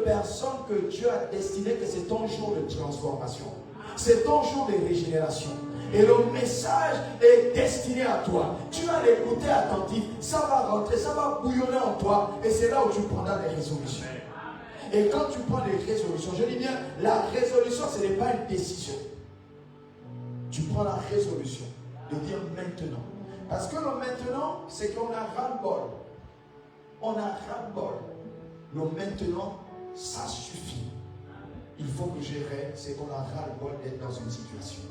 personnes que Dieu a destinées que c'est ton jour de transformation. C'est ton jour de régénération. Et le message est destiné à toi. Tu vas l'écouter attentif. Ça va rentrer, ça va bouillonner en toi. Et c'est là où tu prendras des résolutions. Et quand tu prends des résolutions, je dis bien, la résolution, ce n'est pas une décision. Tu prends la résolution de dire maintenant. Parce que le maintenant, c'est qu'on a ras-le-bol. On a ras-le-bol. Le maintenant, ça suffit. Il faut que je règne, c'est qu'on a ras-le-bol d'être dans une situation.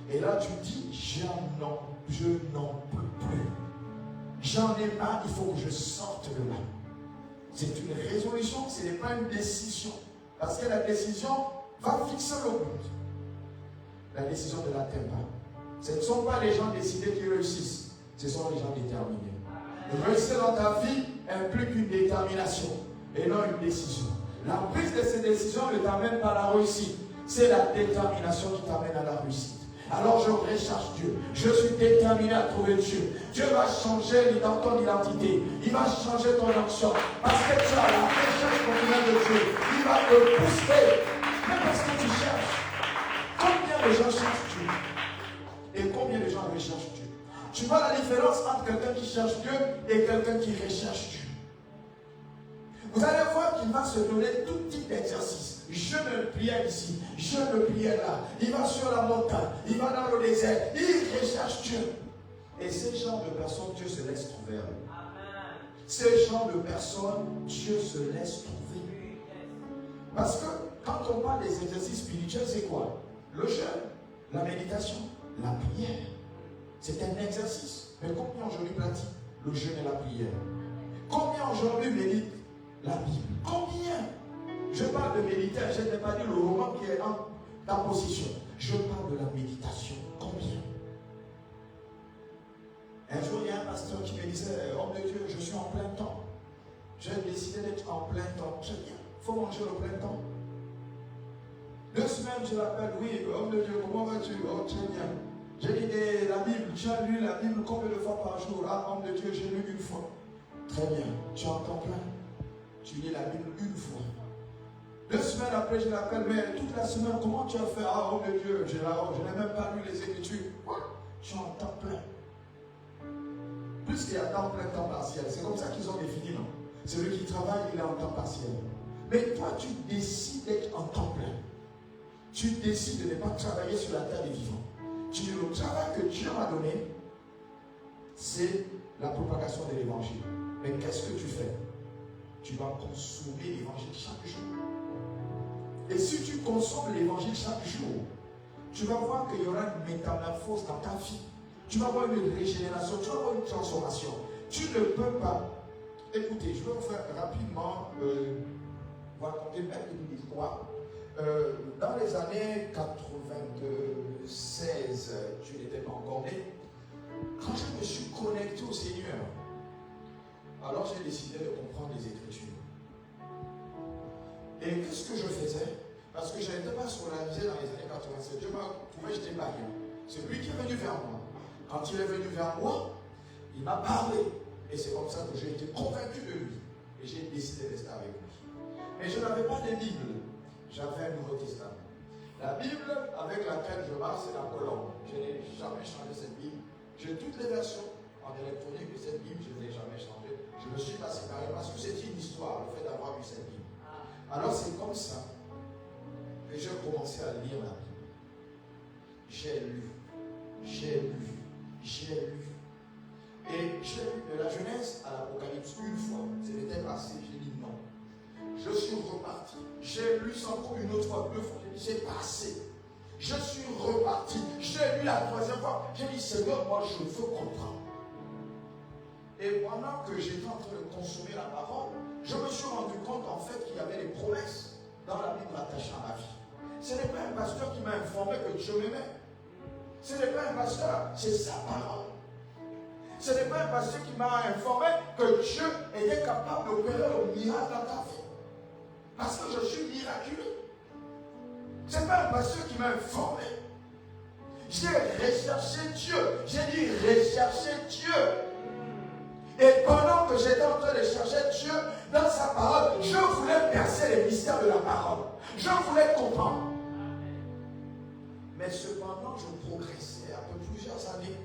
Et là, tu dis, je n'en peux plus. J'en ai marre, il faut que je sorte de là. C'est une résolution, ce n'est pas une décision. Parce que la décision va fixer le but. La décision ne l'atteint pas. Ce ne sont pas les gens décidés qui réussissent. Ce sont les gens déterminés. Réussir dans ta vie implique une détermination et non une décision. La prise de ces décisions ne t'amène pas à la réussite. C'est la détermination qui t'amène à la réussite. Alors je recherche Dieu. Je suis déterminé à trouver Dieu. Dieu va changer ton identité. Il va changer ton action. Parce que tu as la recherche continuelle de Dieu. Il va te pousser. Mais parce que tu cherches. Combien de gens cherchent Dieu? Et combien de gens recherchent Dieu? Tu vois la différence entre quelqu'un qui cherche Dieu et quelqu'un qui recherche Dieu. Vous allez voir qu'il va se donner tout type d'exercice. Je me prière ici, je me prière là. Il va sur la montagne, il va dans le désert, il recherche Dieu. Et ces genres de personnes, Dieu se laisse trouver. Ces genres de personnes, Dieu se laisse trouver. Parce que quand on parle des exercices spirituels, c'est quoi? Le jeûne, la méditation, la prière. C'est un exercice. Mais combien aujourd'hui pratiquent le jeûne et la prière? Combien aujourd'hui méditent la Bible? Combien? Je parle de méditation, je n'ai pas dit le roman qui est en ta position. Je parle de la méditation. Combien? Un jour, il y a un pasteur qui me disait, homme de Dieu, je suis en plein temps. J'ai décidé d'être en plein temps. Très bien, il faut manger le plein temps. 2 semaines, je l'appelle, oui, homme de Dieu, comment vas-tu? Oh, très bien. J'ai dit, la Bible, tu as lu la Bible combien de fois par jour? Ah, homme de Dieu, j'ai lu 1 fois. Très bien, tu es en temps plein. Tu lis la Bible 1 fois. 2 semaines après, je l'appelle, mais toute la semaine, comment tu as fait? Ah, homme de Dieu, je n'ai même pas lu les Écritures. Quoi? Je suis en temps plein. Plus qu'il y a temps plein, temps partiel. C'est comme ça qu'ils ont défini, non? Celui qui travaille, il est en temps partiel. Mais toi, tu décides d'être en temps plein. Tu décides de ne pas travailler sur la terre des vivants. Le travail que Dieu m'a donné, c'est la propagation de l'évangile. Mais qu'est-ce que tu fais? Tu vas consommer l'évangile chaque jour. Et si tu consommes l'évangile chaque jour, tu vas voir qu'il y aura une métamorphose dans ta vie. Tu vas voir une régénération, tu vas voir une transformation. Tu ne peux pas. Écoutez, je vais vous faire rapidement vous raconter une histoire. Dans les années 96, je n'étais pas encore né. Quand je me suis connecté au Seigneur, alors j'ai décidé de comprendre les Écritures. Et qu'est-ce que je faisais? Parce que je n'étais pas scolarisé dans les années 87. Je m'en trouvais, j'étais barrière. C'est lui qui est venu vers moi. Quand il est venu vers moi, il m'a parlé. Et c'est comme ça que j'ai été convaincu de lui. Et j'ai décidé de rester avec lui. Mais je n'avais pas de Bible. J'avais un Nouveau Testament. La Bible avec laquelle je marche, c'est la colombe. Je n'ai jamais changé cette Bible. J'ai toutes les versions en électronique de cette Bible, je ne l'ai jamais changée. Je me suis pas séparé parce que c'est une histoire, le fait d'avoir eu cette Bible. Alors c'est comme ça que j'ai commencé à lire la Bible. J'ai lu. Et j'ai lu de la Genèse à l'Apocalypse 1 fois. C'était passé, j'ai dit non. Je suis reparti. J'ai lu ça encore une autre fois, 2 fois. J'ai dit c'est passé. Je suis reparti. J'ai lu la 3e fois. J'ai dit Seigneur, moi je veux comprendre. Et pendant que j'étais en train de consommer la parole, je me suis rendu compte en fait qu'il y avait des promesses dans la Bible attachées à ma vie. Ce n'est pas un pasteur qui m'a informé que Dieu m'aimait. Ce n'est pas un pasteur, c'est sa parole. Ce n'est pas un pasteur qui m'a informé que Dieu était capable d'opérer le miracle dans ta vie. Parce que je suis miraculeux. Ce n'est pas un pasteur qui m'a informé. J'ai recherché Dieu. J'ai dit rechercher Dieu. Et pendant que j'étais en train de chercher Dieu dans sa parole, je voulais percer les mystères ministère de la parole. Je voulais comprendre. Mais cependant, je progressais. Après plusieurs années,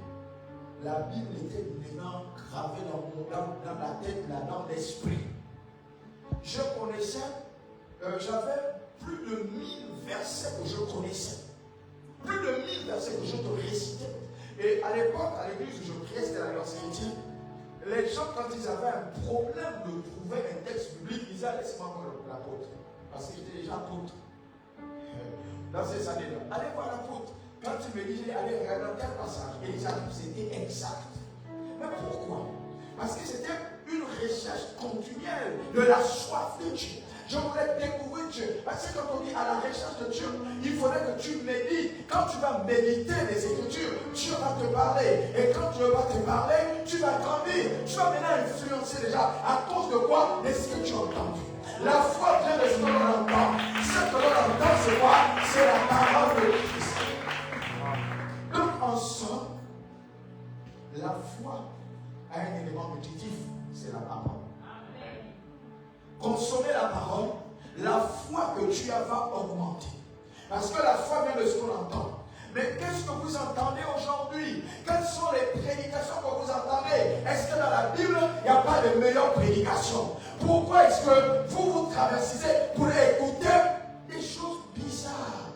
la Bible était maintenant gravée dans la tête, là, dans l'esprit. Je connaissais, j'avais plus de 1000 versets que je connaissais. Plus de 1000 versets que je te récitais. Et à l'époque, à l'église où je priais, c'était la Yorcité, les gens, quand ils avaient un problème de trouver un texte biblique, ils disaient, laisse-moi voir l'apôtre. Parce que j'étais déjà apôtre. Dans ces années-là, allez voir l'apôtre. Quand tu me disais, allez regarder tel passage, et les amis, c'était exact. Mais pourquoi? Parce que c'était une recherche continuelle de la soif de Dieu. Je voulais découvrir Dieu. Parce que quand on dit à la recherche de Dieu, il faudrait que tu médites. Quand tu vas méditer les Écritures, Dieu va te parler. Et quand Dieu va te parler, tu vas grandir. Tu vas maintenant influencer déjà. À cause de quoi? De ce que tu as entendu. La foi vient de ce que l'on entend. Ce que l'on entend, c'est quoi? C'est la parole de Christ. Donc en somme, la foi a un élément nutritif, c'est la parole. Consommer la parole, la foi que tu as va augmenter. Parce que la foi vient de ce qu'on entend. Mais qu'est-ce que vous entendez aujourd'hui? Quelles sont les prédications que vous entendez? Est-ce que dans la Bible, il n'y a pas de meilleure prédication? Pourquoi est-ce que vous traversez pour écouter des choses bizarres?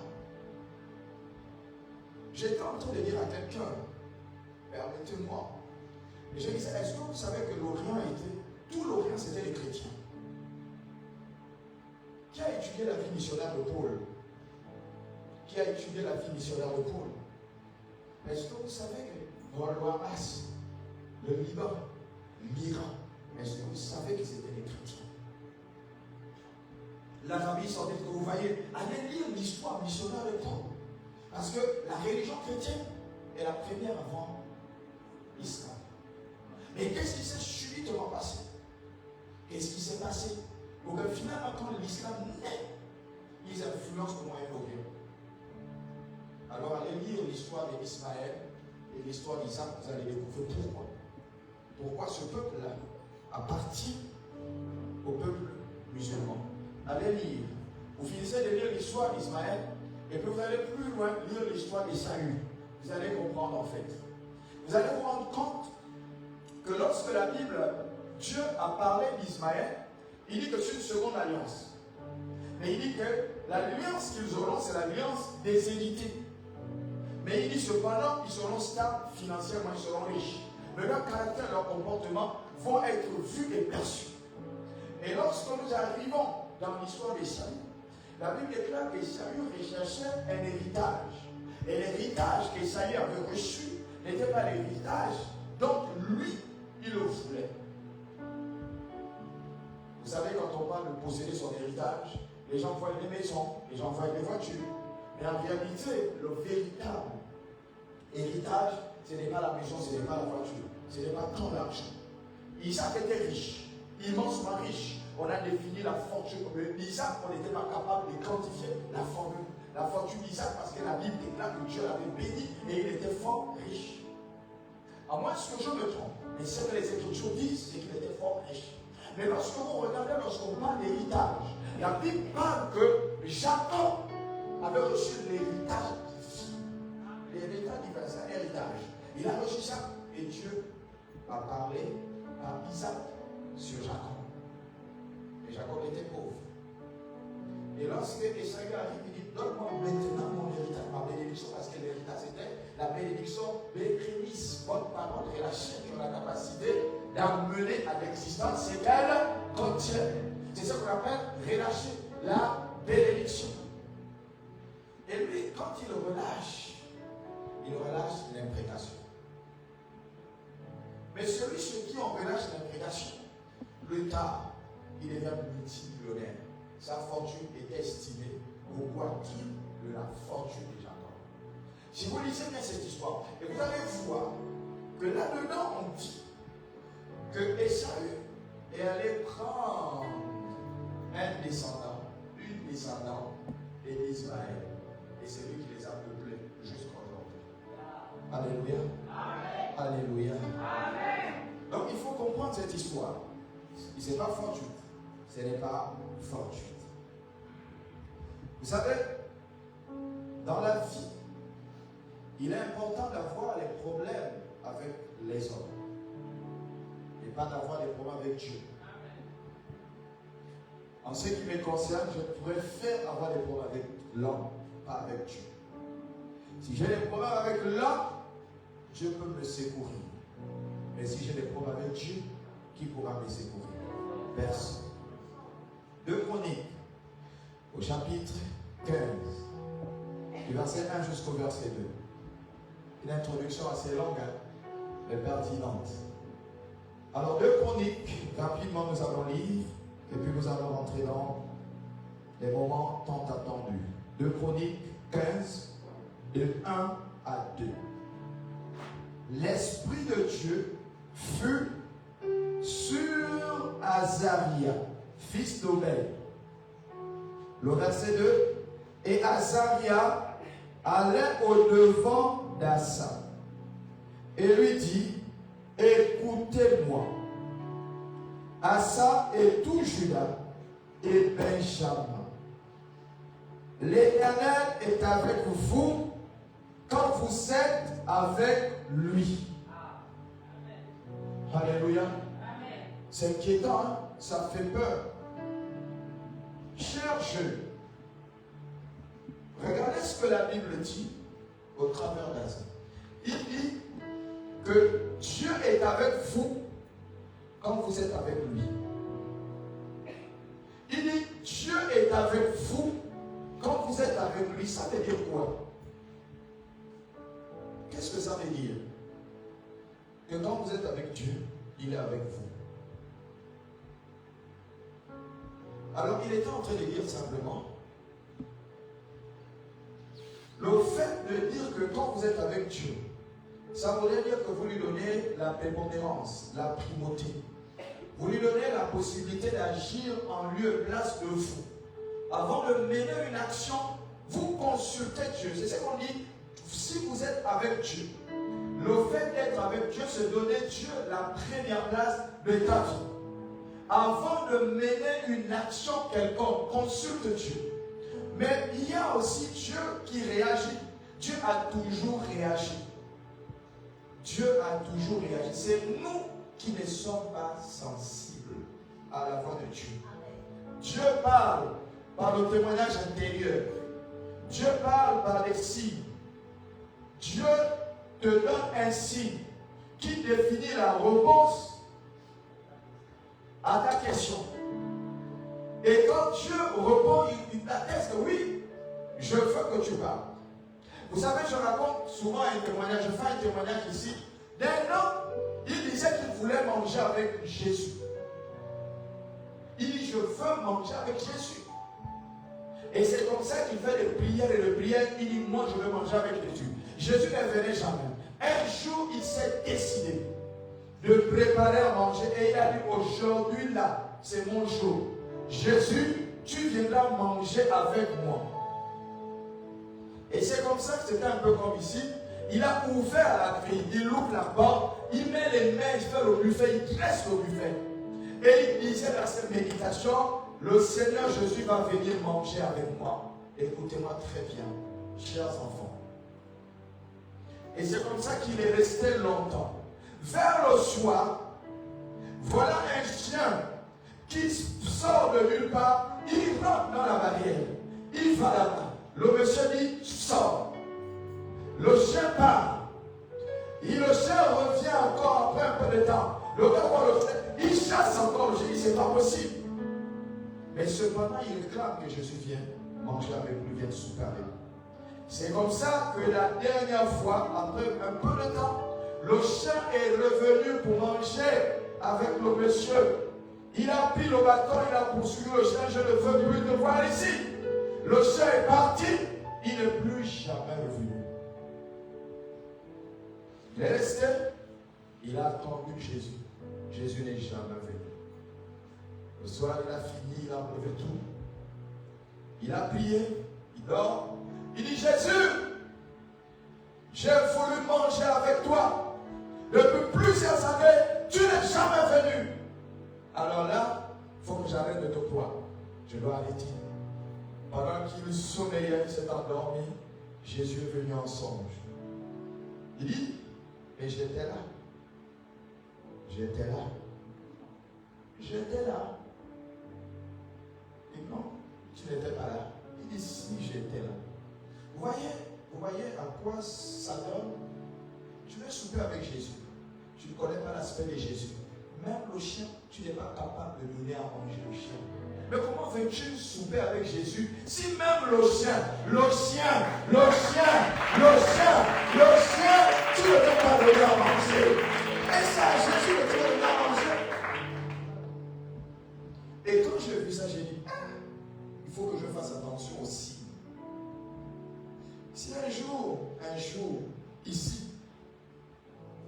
J'étais en train de dire à quelqu'un, permettez-moi, et je disais, est-ce que vous savez que l'Orient était, tout l'Orient c'était les chrétiens? Qui a étudié la vie missionnaire de Paul? Qui a étudié la vie missionnaire de Paul? Est-ce que vous savez que Hamas, le Liban, l'Iran, est-ce que vous savez que c'était les chrétiens? L'Arabie Saoudite, que vous voyez, allez lire l'histoire missionnaire de Paul. Parce que la religion chrétienne est la première avant l'islam. Mais qu'est-ce qui s'est subitement passé? Qu'est-ce qui s'est passé? Donc finalement, quand l'islam naît, ils influencent le Moyen-Orient. Alors allez lire l'histoire d'Ismaël et l'histoire d'Isaac, vous allez découvrir pourquoi. Pourquoi ce peuple-là appartient au peuple musulman. Allez lire. Vous finissez de lire l'histoire d'Ismaël et puis vous allez plus loin lire l'histoire d'Ésaü. Vous allez comprendre en fait. Vous allez vous rendre compte que lorsque la Bible, Dieu a parlé d'Ismaël, il dit que c'est une seconde alliance. Mais il dit que l'alliance qu'ils auront, c'est l'alliance des hérédités. Mais il dit cependant, ils seront stables financièrement, ils seront riches. Mais leur caractère, leur comportement vont être vus et perçus. Et lorsque nous arrivons dans l'histoire d'Ésaü, la Bible déclare qu'Ésaü recherchait un héritage. Et l'héritage qu'Ésaü avait reçu n'était pas l'héritage dont lui, il le voulait. Vous savez, quand on parle de posséder son héritage, les gens voient des maisons, les gens voient des voitures. Mais en réalité, le véritable héritage, ce n'est pas la maison, ce n'est pas la voiture, ce n'est pas tant l'argent. Isaac était riche, immensement riche. On a défini la fortune. Isaac, on n'était pas capable de quantifier la fortune d'Isaac parce que la Bible déclare que Dieu l'avait béni et il était fort riche. À moins que je me trompe, mais ce que les Écritures disent, c'est qu'il était fort riche. Mais lorsque vous regardez, lorsqu'on parle d'héritage, la Bible parle que Jacob avait reçu l'héritage divin. L'héritage divin, c'est un héritage. Il a reçu ça et Dieu a parlé à Isaac sur Jacob. Et Jacob était pauvre. Et lorsque Esaü arrive, il dit, donne-moi maintenant mon héritage, ma bénédiction, parce que l'héritage c'était la bénédiction bénéfice, bonne parole relâchée qui ont la capacité d'amener à l'existence ce qu'elle contient. C'est ce qu'on appelle relâcher la bénédiction. Et lui, quand il relâche l'imprécation. Mais celui sur qui on relâche l'imprécation, plus tard, il devient multimillionnaire. Sa fortune est estimée au quadruple de la fortune de Jacob. Si vous lisez bien cette histoire, et vous allez voir que là-dedans, on dit que Esaü est allé prendre un descendant, une descendante d'Ismaël. Et c'est lui qui les a peuplés jusqu'à aujourd'hui. Alléluia. Amen. Alléluia. Amen. Donc il faut comprendre cette histoire. Ce n'est pas fortuite. Ce n'est pas fortuite. Vous savez, dans la vie, il est important d'avoir les problèmes avec les hommes et pas d'avoir des problèmes avec Dieu. En ce qui me concerne, je préfère avoir des problèmes avec l'homme, pas avec Dieu. Si j'ai des problèmes avec l'homme, Dieu peut me secourir. Mais si j'ai des problèmes avec Dieu, qui pourra me secourir? Personne. 2 Chroniques, au chapitre 15, du verset 1 jusqu'au verset 2. Une introduction assez longue, mais pertinente. Alors, 2 Chroniques, rapidement nous allons lire, et puis nous allons rentrer dans les moments tant attendus. 2 Chroniques 15, de 1 à 2. L'Esprit de Dieu fut sur Azaria, fils d'Obed. Le verset 2. Et Azaria allait au-devant d'Asa et lui dit, écoutez-moi, Asa et tout Juda et Benjamin. L'Éternel est avec vous quand vous êtes avec lui. Alléluia. C'est inquiétant, hein? Ça fait peur. Chers jeunes, regardez ce que la Bible dit au travers d'Asa. Il dit que Dieu est avec vous quand vous êtes avec lui. Il dit Dieu est avec vous quand vous êtes avec lui. Ça veut dire quoi? Qu'est-ce que ça veut dire? Que quand vous êtes avec Dieu, il est avec vous. Alors il était en train de dire simplement, le fait de dire que quand vous êtes avec Dieu, ça voudrait dire que vous lui donnez la prépondérance, la primauté. Vous lui donnez la possibilité d'agir en lieu et place de vous. Avant de mener une action, vous consultez Dieu. C'est ce qu'on dit, si vous êtes avec Dieu, le fait d'être avec Dieu, c'est donner Dieu la première place de ta vie. Avant de mener une action quelconque, consulte Dieu. Mais il y a aussi Dieu qui réagit. Dieu a toujours réagi. Dieu a toujours réagi. C'est nous qui ne sommes pas sensibles à la voix de Dieu. Dieu parle par le témoignage intérieur. Dieu parle par des signes. Dieu te donne un signe qui définit la réponse à ta question. Et quand Dieu répond, il t'atteste que oui, je veux que tu parles. Vous savez, je raconte souvent un témoignage, je fais un témoignage ici, d'un homme, il disait qu'il voulait manger avec Jésus. Il dit, je veux manger avec Jésus. Et c'est comme ça qu'il fait des prières et des prières. Il dit, moi je veux manger avec Jésus. Jésus ne venait jamais. Un jour, il s'est décidé de préparer à manger et il a dit, aujourd'hui là, c'est mon jour. Jésus, tu viendras manger avec moi. Et c'est comme ça que c'était un peu comme ici. Il a ouvert la grille, il ouvre la porte, il met les mains, il fait le buffet, il dresse le buffet. Et il disait dans cette méditation, le Seigneur Jésus va venir manger avec moi. Écoutez-moi très bien, chers enfants. Et c'est comme ça qu'il est resté longtemps. Vers le soir, voilà un chien qui sort de nulle part, il rentre dans la barrière, il va là-bas. Le monsieur dit, sors. Le chien part. Et le chien revient encore après un peu de temps. Le gars voit le chien, il chasse encore le chien, il dit, c'est pas possible. Mais cependant, il clame que Jésus vient manger avec lui, vient souper avec lui. C'est comme ça que la dernière fois, après un peu de temps, le chien est revenu pour manger avec le monsieur. Il a pris le bâton, il a poursuivi le chien, je ne veux plus te voir ici. Le chien est parti, il n'est plus jamais revenu. Il est resté, il a attendu Jésus. Jésus n'est jamais venu. Le soir, il a fini, il a enlevé tout. Il a prié, il dort. Il dit, Jésus, j'ai voulu manger avec toi. Depuis plusieurs années, tu n'es jamais venu. Alors là, il faut que j'arrête de te croire. Je dois arrêter. Pendant qu'il sommeillait, s'est endormi, Jésus est venu en songe. Il dit, mais j'étais là. J'étais là. J'étais là. Et non, tu n'étais pas là. Il dit, si j'étais là. Vous voyez à quoi ça donne? Tu veux souper avec Jésus. Tu ne connais pas l'aspect de Jésus. Même le chien, tu n'es pas capable de donner à manger au chien. Mais comment veux-tu souper avec Jésus si même le chien, tu ne peux pas donner à manger? Et ça, Jésus ne te donne à manger. Et quand j'ai vu ça, j'ai dit, il faut que je fasse attention aussi. Si un jour, ici,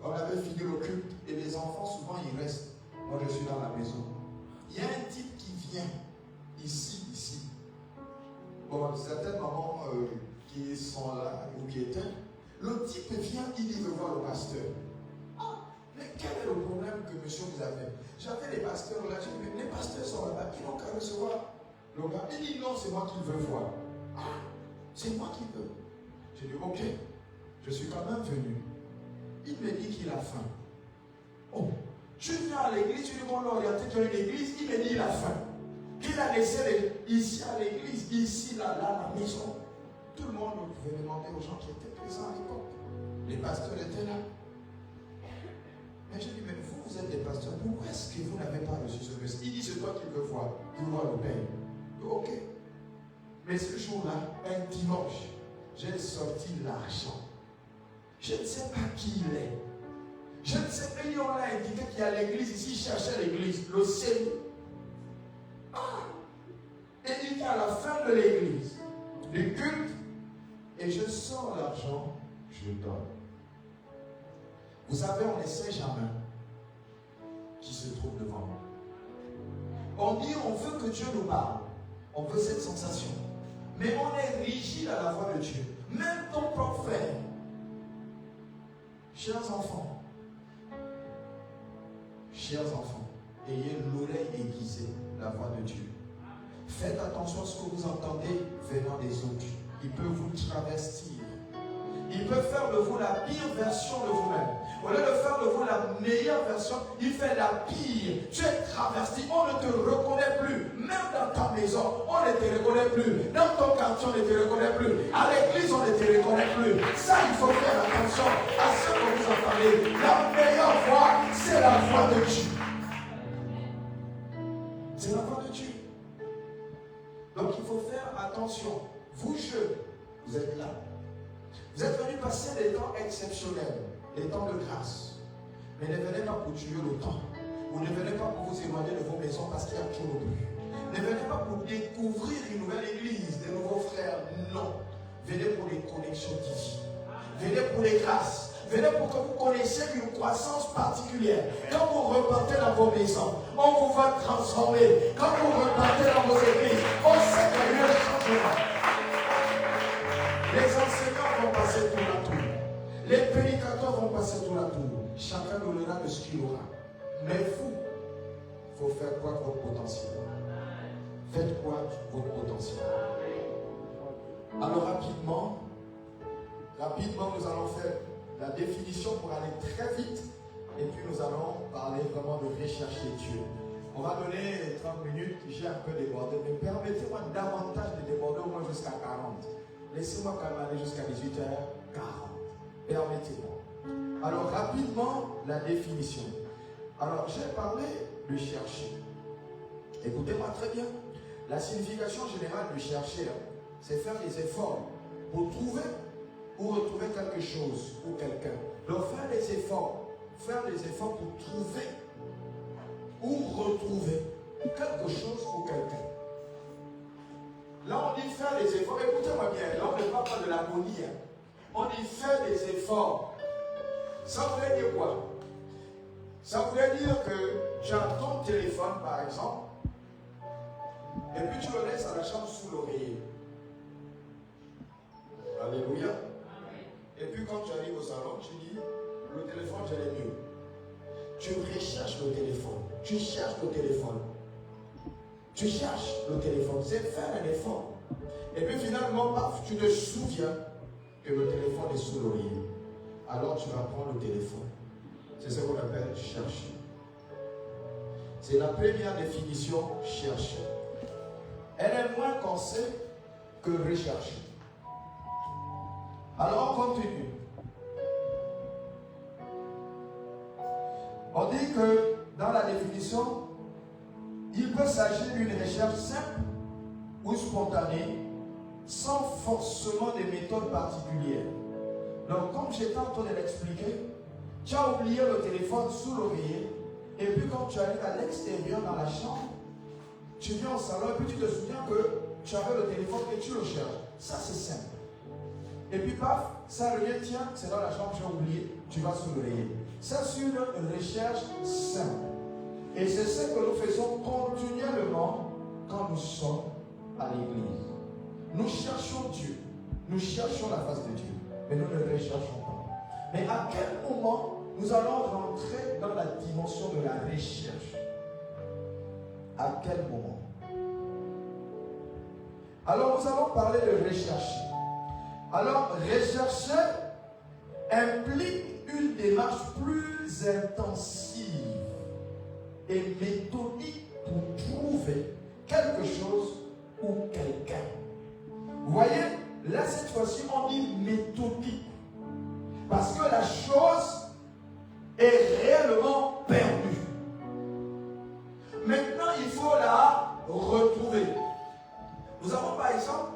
on avait fini le culte et les enfants, souvent, ils restent. Moi, je suis dans la maison. Il y a un type qui vient ici. Bon, certaines mamans qui sont là ou qui étaient, le type vient, il dit veut voir le pasteur. Ah, mais quel est le problème que monsieur vous avez? J'avais les pasteurs là, j'ai dit, mais les pasteurs sont là-bas, ils n'ont qu'à recevoir le gars. Il dit non, c'est moi qui veux voir. Ah, c'est moi qui veux. J'ai dit, ok, je suis quand même venu. Il me dit qu'il a faim. Oh, tu viens à l'église, tu dis qu'on l'a orienté dans une église, il me dit qu'il a faim. Qu'il a laissé ici à l'église, ici, là, la maison. Tout le monde pouvait demander aux gens qui étaient présents à l'époque. Les pasteurs étaient là. Mais je dis, mais vous êtes des pasteurs, pourquoi est-ce que vous n'avez pas reçu ce message? Il dit, c'est toi qui veux voir. Tu veux voir le Père. Ok. Mais ce jour-là, un dimanche, j'ai sorti l'argent. Je ne sais pas qui il est. Je ne sais pas, on l'a indiqué qu'il y a l'église ici, il cherchait l'église, le Seigneur. Et il dit qu'à la fin de l'église, du culte, et je sors l'argent, je donne. Vous savez, on ne sait jamais qui se trouve devant nous. On dit, on veut que Dieu nous parle. On veut cette sensation. Mais on est rigide à la voix de Dieu. Même ton propre frère. Chers enfants, ayez l'oreille aiguisée, la voix de Dieu. Faites attention à ce que vous entendez venant des autres. Il peut vous travestir. Il peut faire de vous la pire version de vous-même. Au lieu de faire de vous la meilleure version, il fait la pire. Tu es travesti, on ne te reconnaît plus. Même dans ta maison, on ne te reconnaît plus. Dans ton quartier, on ne te reconnaît plus. À l'église, on ne te reconnaît plus. Ça, il faut faire attention à ce que vous entendez. La meilleure voix, c'est la voix de Dieu. C'est la voix de Dieu. Donc il faut faire attention. Vous jeunes, vous êtes là. Vous êtes venus passer des temps exceptionnels, des temps de grâce. Mais ne venez pas pour tuer le temps. Vous ne venez pas pour vous éloigner de vos maisons parce qu'il y a toujours le bruit. Ne venez pas pour découvrir une nouvelle église, des nouveaux frères. Non. Venez pour les connexions divines. Venez pour les grâces. Venez pour que vous connaissiez une croissance particulière. Quand vous repartez dans vos maisons, on vous va transformer. Quand vous repartez dans vos églises, on sait qu'il y a un changement. Les enseignants vont passer tour à tour. Les prédicateurs vont passer tour à tour. Chacun donnera de ce qu'il aura. Mais vous, il faut faire quoi de votre potentiel? Faites quoi de votre potentiel? Alors rapidement, nous allons faire la définition pour aller très vite. Et puis nous allons parler vraiment de rechercher Dieu. On va donner 30 minutes, j'ai un peu débordé, mais permettez-moi davantage de déborder au moins jusqu'à 40. Laissez-moi quand même aller jusqu'à 18h40. Permettez-moi. Alors rapidement, la définition. Alors j'ai parlé de chercher. Écoutez-moi très bien. La signification générale de chercher, c'est faire des efforts pour trouver ou retrouver quelque chose ou quelqu'un. Donc faire des efforts pour trouver ou retrouver quelque chose ou quelqu'un. Là, on dit faire des efforts. Écoutez-moi bien, là, on ne parle pas de l'agonie. On dit faire des efforts. Ça voulait dire quoi? Ça voulait dire que tu as ton téléphone, par exemple, et puis tu le laisses à la chambre sous l'oreiller. Alléluia. Et puis quand tu arrives au salon, tu dis, le téléphone, je l'ai mieux. Tu recherches le téléphone. Tu cherches le téléphone. Tu cherches le téléphone, c'est faire un effort. Et puis finalement, paf, tu te souviens que le téléphone est sous l'oreiller. Alors tu vas prendre le téléphone. C'est ce qu'on appelle chercher. C'est la première définition, chercher. Elle est moins conseillée que rechercher. Alors on continue. On dit que dans la définition, il peut s'agir d'une recherche simple ou spontanée, sans forcément des méthodes particulières. Donc, comme j'étais en train de l'expliquer, tu as oublié le téléphone sous l'oreiller, et puis quand tu arrives à l'extérieur dans la chambre, tu viens au salon, et puis tu te souviens que tu avais le téléphone et tu le cherches. Ça, c'est simple. Et puis, paf, ça revient, tiens, c'est dans la chambre, tu as oublié, tu vas sous l'oreiller. Ça, c'est une recherche simple. Et c'est ce que nous faisons continuellement quand nous sommes à l'église. Nous cherchons Dieu. Nous cherchons la face de Dieu. Mais nous ne le recherchons pas. Mais à quel moment nous allons rentrer dans la dimension de la recherche? À quel moment? Alors nous allons parler de rechercher. Alors rechercher implique une démarche plus intensive et méthodique pour trouver quelque chose ou quelqu'un. Vous voyez, là cette fois-ci on dit méthodique. Parce que la chose est réellement perdue. Maintenant il faut la retrouver. Nous avons par exemple,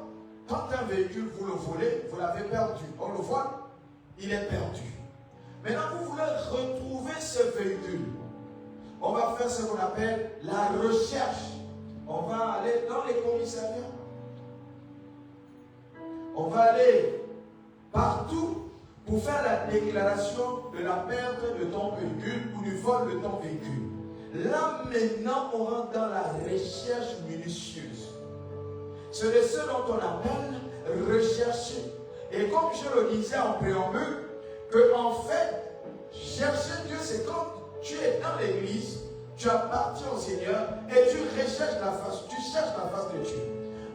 quand un véhicule vous le volez, vous l'avez perdu. On le voit, il est perdu. Maintenant vous voulez retrouver ce véhicule. On va faire ce qu'on appelle la recherche. On va aller dans les commissariats. On va aller partout pour faire la déclaration de la perte de ton véhicule ou du vol de ton véhicule. Là maintenant, on rentre dans la recherche minutieuse. C'est de ce dont on appelle rechercher. Et comme je le disais en préambule, que en fait, chercher Dieu, c'est quand tu es dans l'église, tu appartiens au Seigneur et tu recherches la face, tu cherches la face de Dieu.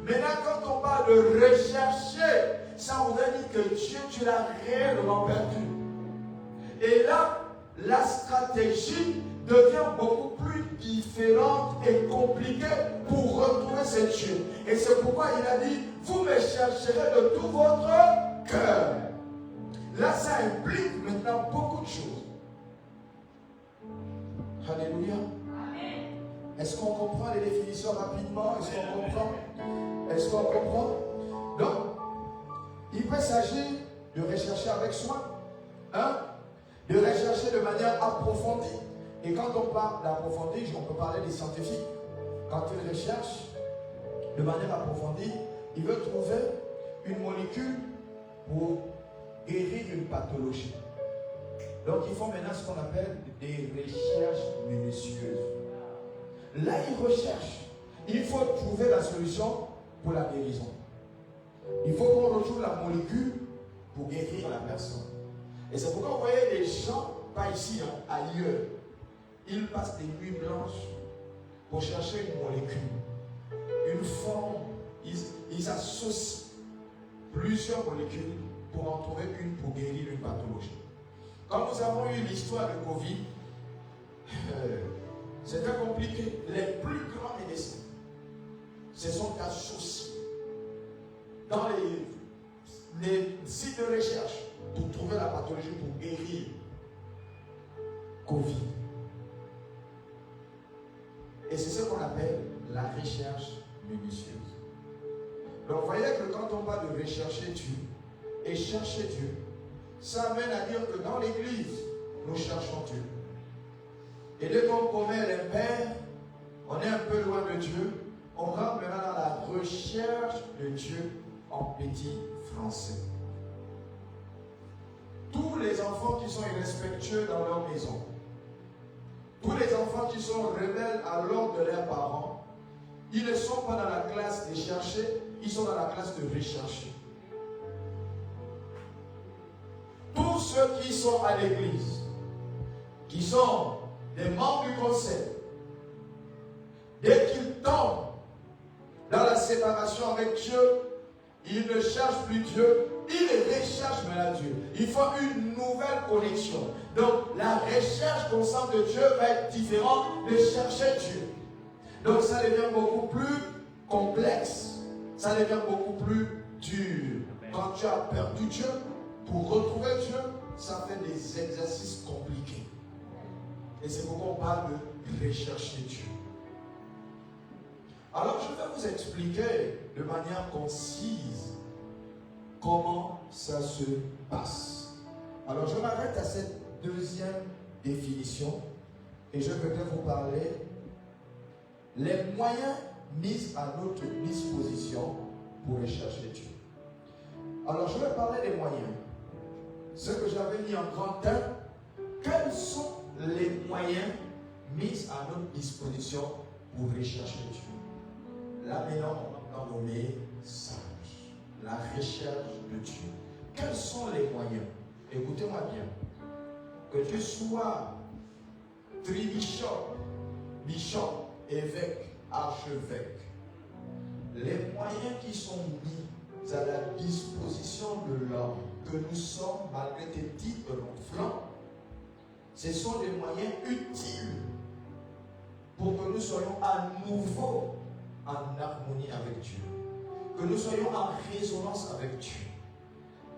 Maintenant, quand on parle de rechercher, ça vous a dit que Dieu, tu l'as réellement perdu. Et là, la stratégie devient beaucoup plus différente et compliquée pour retrouver ce Dieu. Et c'est pourquoi il a dit, vous me chercherez de tout votre cœur. Là, ça implique maintenant beaucoup de choses. Alléluia. Est-ce qu'on comprend les définitions rapidement? Est-ce qu'on comprend? Est-ce qu'on comprend? Donc, il peut s'agir de rechercher avec soin, de rechercher de manière approfondie. Et quand on parle d'approfondie, on peut parler des scientifiques. Quand ils recherchent de manière approfondie, ils veulent trouver une molécule pour guérir une pathologie. Donc, ils font maintenant ce qu'on appelle des recherches minutieuses. Là, ils recherchent. Il faut trouver la solution pour la guérison. Il faut qu'on retrouve la molécule pour guérir la personne. Et c'est pourquoi vous voyez les gens, pas ici, ailleurs, ils passent des nuits blanches pour chercher une molécule, une forme. Ils associent plusieurs molécules pour en trouver une pour guérir une pathologie. Quand nous avons eu l'histoire de Covid, c'était compliqué. Les plus grands médecins se sont associés dans les sites de recherche pour trouver la pathologie pour guérir Covid. Et c'est ce qu'on appelle la recherche minutieuse. Donc vous voyez que quand on parle de rechercher Dieu et chercher Dieu, ça amène à dire que dans l'église, nous cherchons Dieu. Et dès qu'on commet l'impair, on est un peu loin de Dieu, on rentre maintenant dans la recherche de Dieu en petit français. Tous les enfants qui sont irrespectueux dans leur maison, tous les enfants qui sont rebelles à l'ordre de leurs parents, ils ne sont pas dans la classe de chercher, ils sont dans la classe de rechercher. Tous ceux qui sont à l'église, qui sont des membres du conseil, dès qu'ils tombent dans la séparation avec Dieu, il ne cherche plus Dieu, il recherche maintenant Dieu. Il faut une nouvelle connexion. Donc la recherche constante de Dieu va être différente de chercher Dieu. Donc ça devient beaucoup plus complexe, ça devient beaucoup plus dur. Quand tu as perdu Dieu, pour retrouver Dieu, ça fait des exercices compliqués. Et c'est pourquoi on parle de rechercher Dieu. Alors je vais vous expliquer de manière concise comment ça se passe. Alors je m'arrête à cette deuxième définition et je vais vous parler les moyens mis à notre disposition pour rechercher Dieu. Alors je vais parler des moyens. Ce que j'avais mis en grand terme, quels sont les moyens mis à notre disposition pour rechercher Dieu? Là maintenant, on va nommer sage, la recherche de Dieu. Quels sont les moyens? Écoutez-moi bien. Que tu sois tribishop, bishop, évêque, archevêque, les moyens qui sont mis à la disposition de l'homme, que nous sommes, malgré tes titres de notre flanc, ce sont des moyens utiles pour que nous soyons à nouveau en harmonie avec Dieu, que nous soyons en résonance avec Dieu.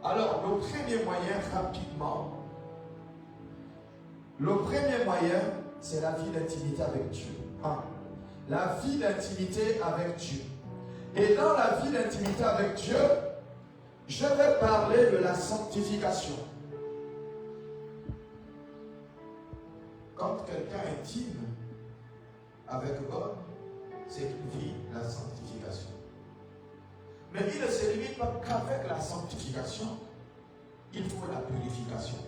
Alors, le premier moyen, rapidement, le premier moyen, c'est la vie d'intimité avec Dieu. La vie d'intimité avec Dieu. Et dans la vie d'intimité avec Dieu, je vais parler de la sanctification. Quand quelqu'un est intime avec God, c'est qu'il vit la sanctification. Mais il ne se limite pas qu'avec la sanctification, il faut la purification.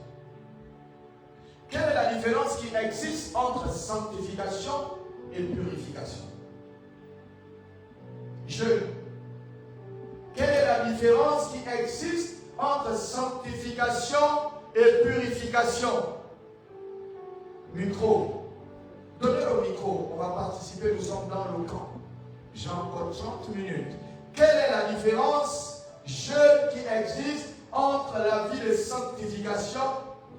Quelle est la différence qui existe entre sanctification et purification? Quelle est la différence qui existe entre sanctification et purification? Micro. Donnez le micro. On va participer. Nous sommes dans le camp. J'ai encore 30 minutes. Quelle est la différence, jeune, qui existe entre la vie de sanctification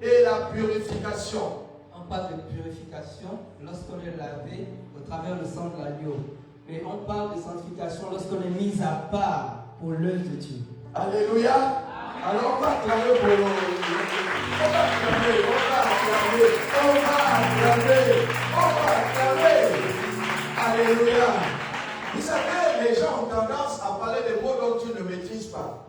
et la purification? On parle de purification lorsqu'on est lavé au travers du sang de l'agneau. Mais on parle de sanctification lorsqu'on est mis à part pour l'œuvre de Dieu. Alléluia. Alors on va acclamer pour nous. On va acclamer. Alléluia. Vous savez, les gens ont tendance à parler des mots dont tu ne maîtrises pas.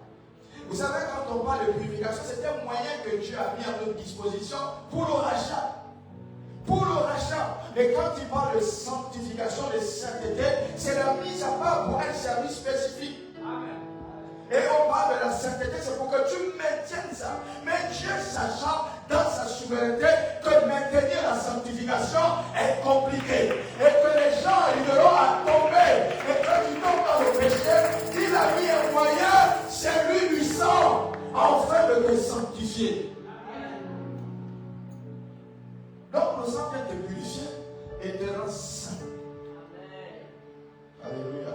Vous savez, quand on parle de purification, c'est un moyen que Dieu a mis à notre disposition pour le rachat. Pour le rachat. Et quand il parle de sanctification, de sainteté, c'est la mise à part pour un service spécifique. Amen. Et on parle de la sainteté, c'est pour que tu maintiennes ça. Mais Dieu, sachant dans sa souveraineté que maintenir la sanctification est compliqué. Et que les gens arriveront à tomber. Et quand ils tombent dans le péché, il a mis un moyen, c'est lui du sang, afin de te sanctifier. Donc le sang vient te purifier et te rend saint. Alléluia.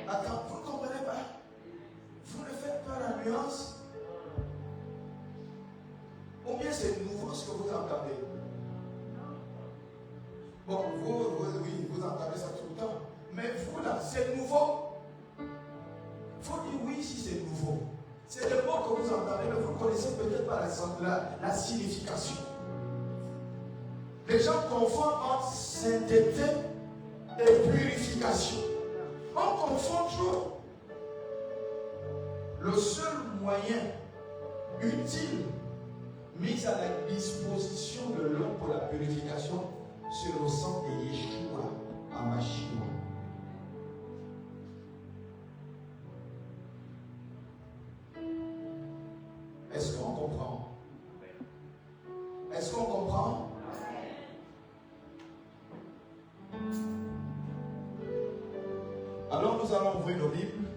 Attends, vous ne comprenez pas? Vous ne faites pas la nuance? Ou bien c'est nouveau ce que vous entendez? Bon, oui, vous entendez ça tout le temps. Mais vous là, c'est nouveau. Il faut dire oui si c'est nouveau. C'est le mot que vous entendez, mais vous ne connaissez peut-être pas la signification. Les gens confondent entre sainteté et purification. On confond toujours. Le seul moyen utile mis à la disposition de l'homme pour la purification, c'est le sang de Yeshua, Amashua. Est-ce qu'on comprend? Est-ce qu'on comprend? Alors nous allons ouvrir nos Bibles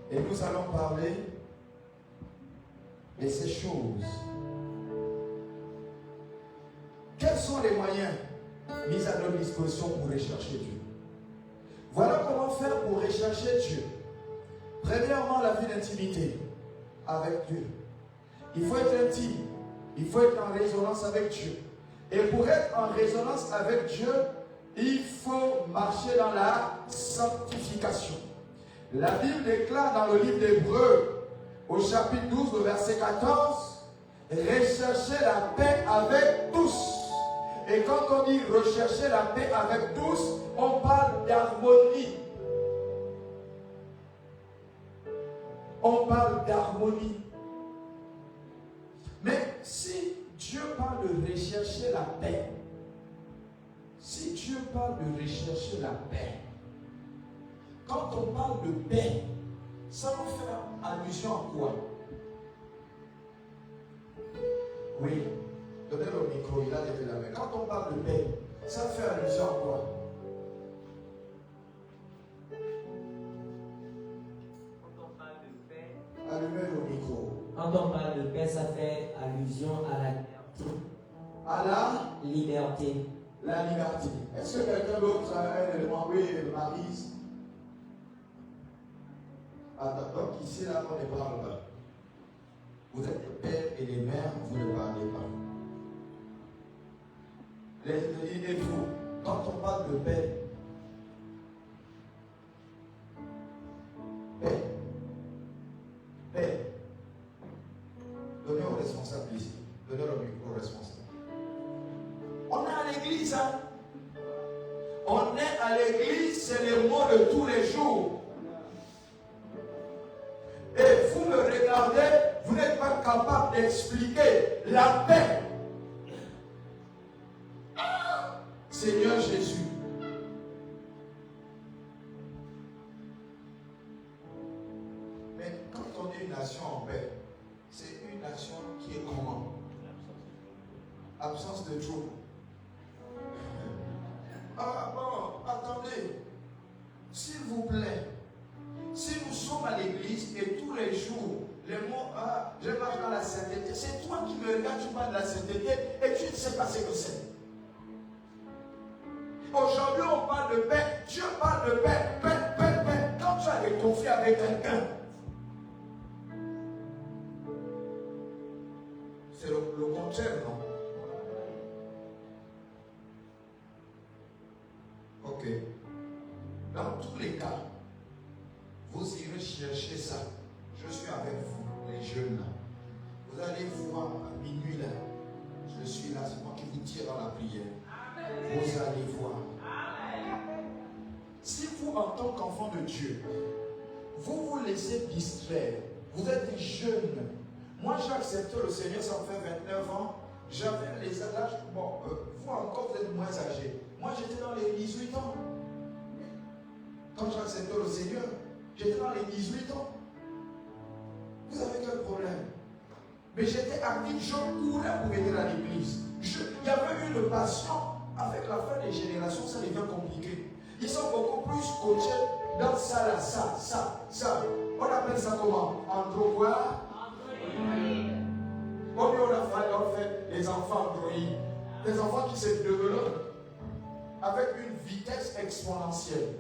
et nous allons parler de ces choses. sont les moyens mis à notre disposition pour rechercher Dieu. Voilà comment faire pour rechercher Dieu? Premièrement, la vie d'intimité avec Dieu. Il faut être intime. Il faut être en résonance avec Dieu. Et pour être en résonance avec Dieu, il faut marcher dans la sanctification. La Bible déclare dans le livre d'Hébreux, au chapitre 12, au verset 14, recherchez la paix avec tous. Et quand on dit rechercher la paix avec tous, on parle d'harmonie. On parle d'harmonie. Mais si Dieu parle de rechercher la paix, si Dieu parle de rechercher la paix, quand on parle de paix, ça nous fait allusion à quoi? Oui, donnez le micro, il a levé la main. Quand on parle de paix, ça fait allusion à quoi? Quand on parle de paix, Allumez le micro. quand on parle de paix, ça fait allusion à la liberté. À la Liberté. La liberté. Est-ce que quelqu'un d'autre a un élément? Oui, Maryse. Attends, donc ici, là, on ne parle pas. Vous êtes les pères et les mères, vous ne parlez pas. Et vous, quand on parle de paix, paix, donnez aux responsables ici. Donnez le micro aux responsables. On est à l'église, hein? On est à l'église, c'est le mot de tous les jours. Et vous me regardez, vous n'êtes pas capable d'expliquer la paix. Seigneur Jésus. Mais quand on dit une nation en paix, c'est une nation qui est comment? Absence de trouble. Ah bon, attendez. S'il vous plaît. Si nous sommes à l'église et tous les jours, les mots, je marche dans la sainteté, c'est toi qui me regardes, tu parles de la sainteté et tu ne sais pas ce que c'est. Aujourd'hui, on parle de paix. Dieu parle de paix, paix, paix, paix. Quand tu as des conflits avec quelqu'un, c'est le contraire, non? Ok. Dans tous les cas, vous irez chercher ça. Je suis avec vous, les jeunes là. Vous allez voir à minuit là. Je suis là, c'est moi qui vous tire dans la prière. Vous allez voir. Si vous, en tant qu'enfant de Dieu, vous vous laissez distraire, vous êtes des jeunes. Moi, j'ai accepté le Seigneur, ça me fait 29 ans. J'avais les âges, bon, vous encore, vous êtes moins âgés. Moi, j'étais dans les 18 ans. Quand j'ai accepté le Seigneur, j'étais dans les 18 ans. Vous avez quel problème? Mais j'étais actif, je courais pour venir à l'église. Il y avait une passion. Avec la fin des générations, ça devient compliqué. Ils sont beaucoup plus coachés dans ça, là, ça. On appelle ça comment? Android quoi? Combien on a fait les enfants Android? Des enfants qui se développent avec une vitesse exponentielle.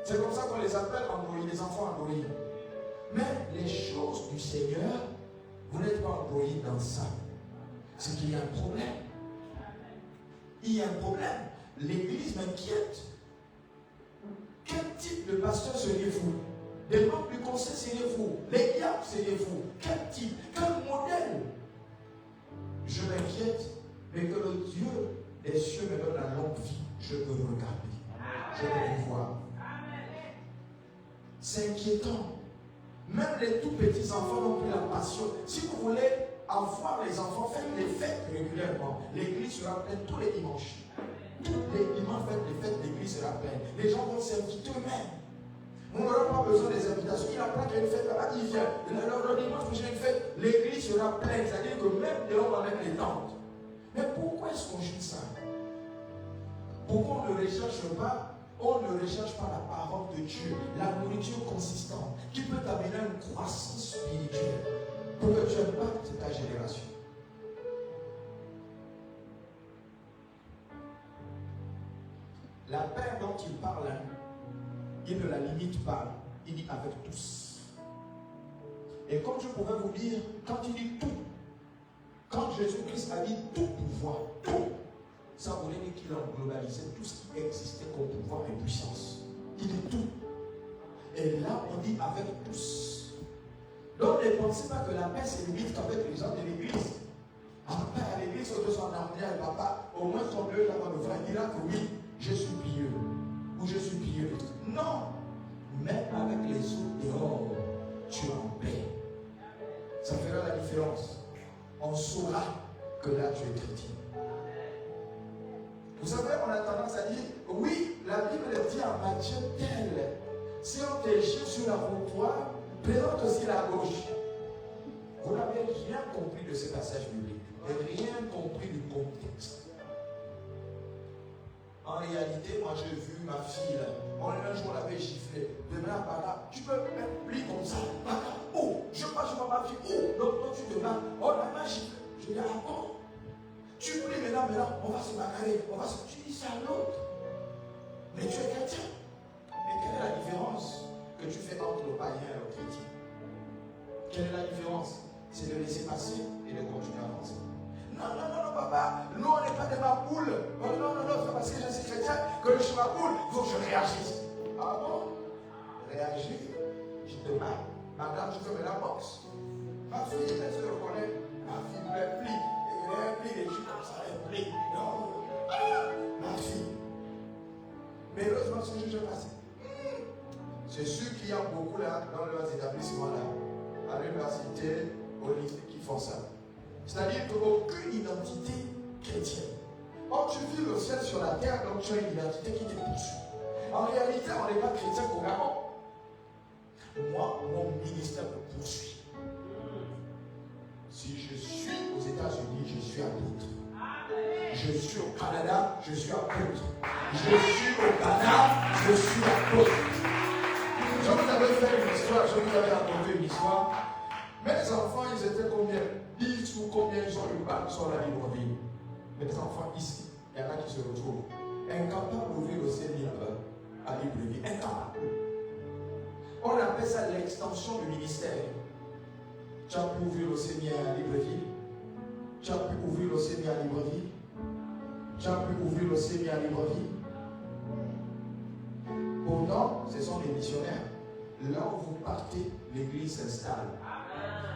C'est comme ça qu'on les appelle Android, les enfants Android. Mais les choses du Seigneur, vous n'êtes pas Android dans ça. C'est qu'il y a un problème. Il y a un problème. L'église m'inquiète. Quel type de pasteur seriez-vous? Des membres du conseil seriez-vous? Les diables seriez-vous? Quel type? Quel modèle? Je m'inquiète, mais que le Dieu des cieux me donne la longue vie. Je veux regarder. Je veux vous voir. C'est inquiétant. Même les tout petits enfants n'ont plus la passion. Si vous voulez avoir les enfants, faites les fêtes régulièrement. L'église sera pleine tous les dimanches. Tous les dimanches, faites les fêtes, l'église sera pleine. Les gens vont s'inviter eux-mêmes. On n'aura pas besoin des invitations. Il apprend qu'il y a une fête là-bas, il vient. Le dimanche prochain, une fête, l'église sera pleine. C'est-à-dire que même dehors, on enlève les tentes. Mais pourquoi est-ce qu'on joue ça? Pourquoi on ne recherche pas? On ne recherche pas la parole de Dieu, la nourriture consistante qui peut t'amener à une croissance spirituelle pour que tu impactes ta génération. La paix dont il parle, il ne la limite pas. Il dit avec tous. Et comme je pouvais vous dire, quand il dit tout, quand Jésus-Christ a dit tout pouvoir, tout, ça voulait dire qu'il a globalisé tout ce qui existait comme pouvoir et puissance. Il dit tout. Et là, on dit avec tous. Donc ne pensez pas que la paix se limite qu'avec les gens de l'église. Après, à l'église, on doit s'en amener à papa, au moins son Dieu là-bas le vrai dira que oui, je suis pieux. Ou je suis pieux. Non. Mais avec les autres dehors, tu es en paix. Ça fera la différence. On saura que là tu es chrétien. Vous savez, on a tendance à dire, oui, la Bible dit en Matthieu tel. Si on te jette sur la trottoir, présente aussi la gauche. Vous n'avez rien compris de ce passage biblique. Et rien compris du contexte. En réalité, moi j'ai vu ma fille là. Un jour on l'avait giflé. Demain par là, tu peux même plier comme ça. Oh, je passe sur ma fille. Oh, donc toi tu te bats. Oh, la main gifle. Je dis, ah bon? Tu plies maintenant, on va se bagarrer. Tu dis ça à l'autre. Mais tu es chrétien. Mais quelle est la différence que tu fais entre le païen et le chrétien? Quelle est la différence? C'est de laisser passer et de continuer à avancer. Non, papa, nous on n'est pas de ma poule. Oh, non, c'est parce que je suis chrétien que je suis ma poule, il faut que je réagisse. Ah bon? Réagir, je te bats. Madame, je te mets la boxe. Ma fille, elle se reconnaît. Ma fille, elle plie. Elle plie les joues comme ça, elle plie. Non. Ma fille. Mais heureusement, ce que je passe. C'est sûr qu'il y a beaucoup là, dans leurs établissements là, à l'université, au lycée, qui font ça. C'est-à-dire qu'aucune identité chrétienne. Or, tu vis le ciel sur la terre, donc tu as une identité qui te poursuit. En réalité, on n'est pas chrétien qu'au Gabon. Moi, mon ministère me poursuit. Si je suis aux États-Unis, je suis apôtre. Je suis au Canada, je suis apôtre. Je suis au Ghana, je suis apôtre. Je vous avais fait une histoire, je vous avais raconté une histoire. Mes enfants, ils étaient combien? 10 ou combien ils ont eu bac sur la Libreville. Mes enfants ici, il y en a qui se retrouvent incapables d'ouvrir le CENI là-bas, à Libreville. Incapables. On appelle ça l'extension du ministère. Tu as pu ouvrir le CENI à Libreville. Tu as pu ouvrir le CENI à Libreville. Tu as pu ouvrir le CENI à Libreville. Pourtant, ce sont des missionnaires. Là où vous partez, l'église s'installe.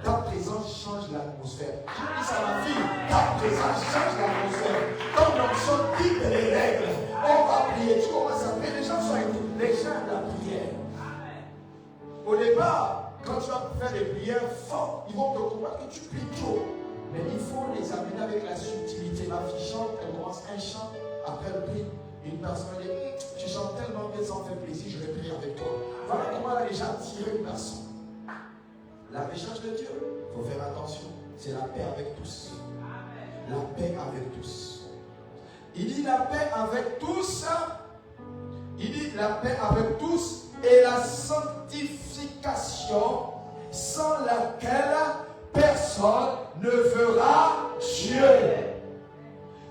Ta présence change l'atmosphère. Je dis ça à ma fille. Ta présence change l'atmosphère. Ton onction quitte les règles. On va prier. Tu commences à prier. Les gens sont écoutés. Les gens de la prière. Au départ, quand tu vas faire des prières fortes, ils vont te comprendre que tu pries trop. Mais il faut les amener avec la subtilité. Ma fille chante, elle commence un chant. Après elle prie. Une personne dit, tu chantes tellement bien, ça en fait plaisir, je vais prier avec toi. Voilà comment elle a déjà attiré une personne. La recherche de Dieu, il faut faire attention. C'est la paix avec tous. La paix avec tous. Il dit la paix avec tous. Il dit la paix avec tous et la sanctification sans laquelle personne ne verra Dieu.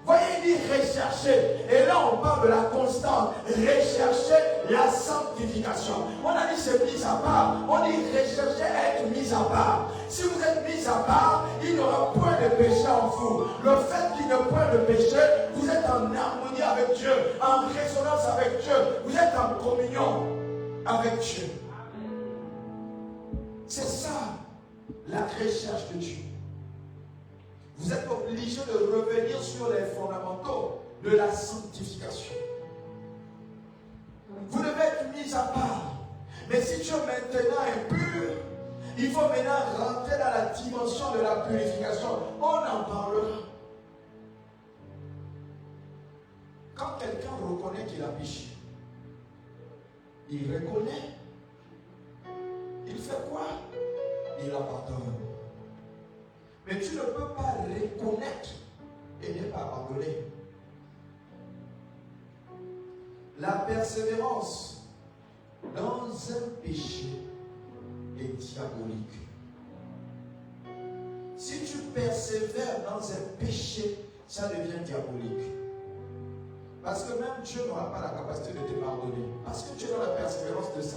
Voyez, il dit rechercher. Et là, on parle de la constante. Rechercher la sanctification. On a dit c'est mis à part. On dit rechercher être mis à part. Si vous êtes mis à part, il n'y aura point de péché en vous. Le fait qu'il n'y ait point de péché, vous êtes en harmonie avec Dieu, en résonance avec Dieu. Vous êtes en communion avec Dieu. C'est ça, la recherche de Dieu. Vous êtes obligé de revenir sur les fondamentaux de la sanctification. Vous devez être mis à part. Mais si tu es maintenant impur, il faut maintenant rentrer dans la dimension de la purification. On en parlera. Quand quelqu'un reconnaît qu'il a péché, il reconnaît. Il fait quoi? Il abandonne. Mais tu ne peux pas reconnaître et ne pas abandonner. La persévérance dans un péché est diabolique. Si tu persévères dans un péché, ça devient diabolique. Parce que même Dieu n'aura pas la capacité de te pardonner. Parce que tu es dans la persévérance de ça.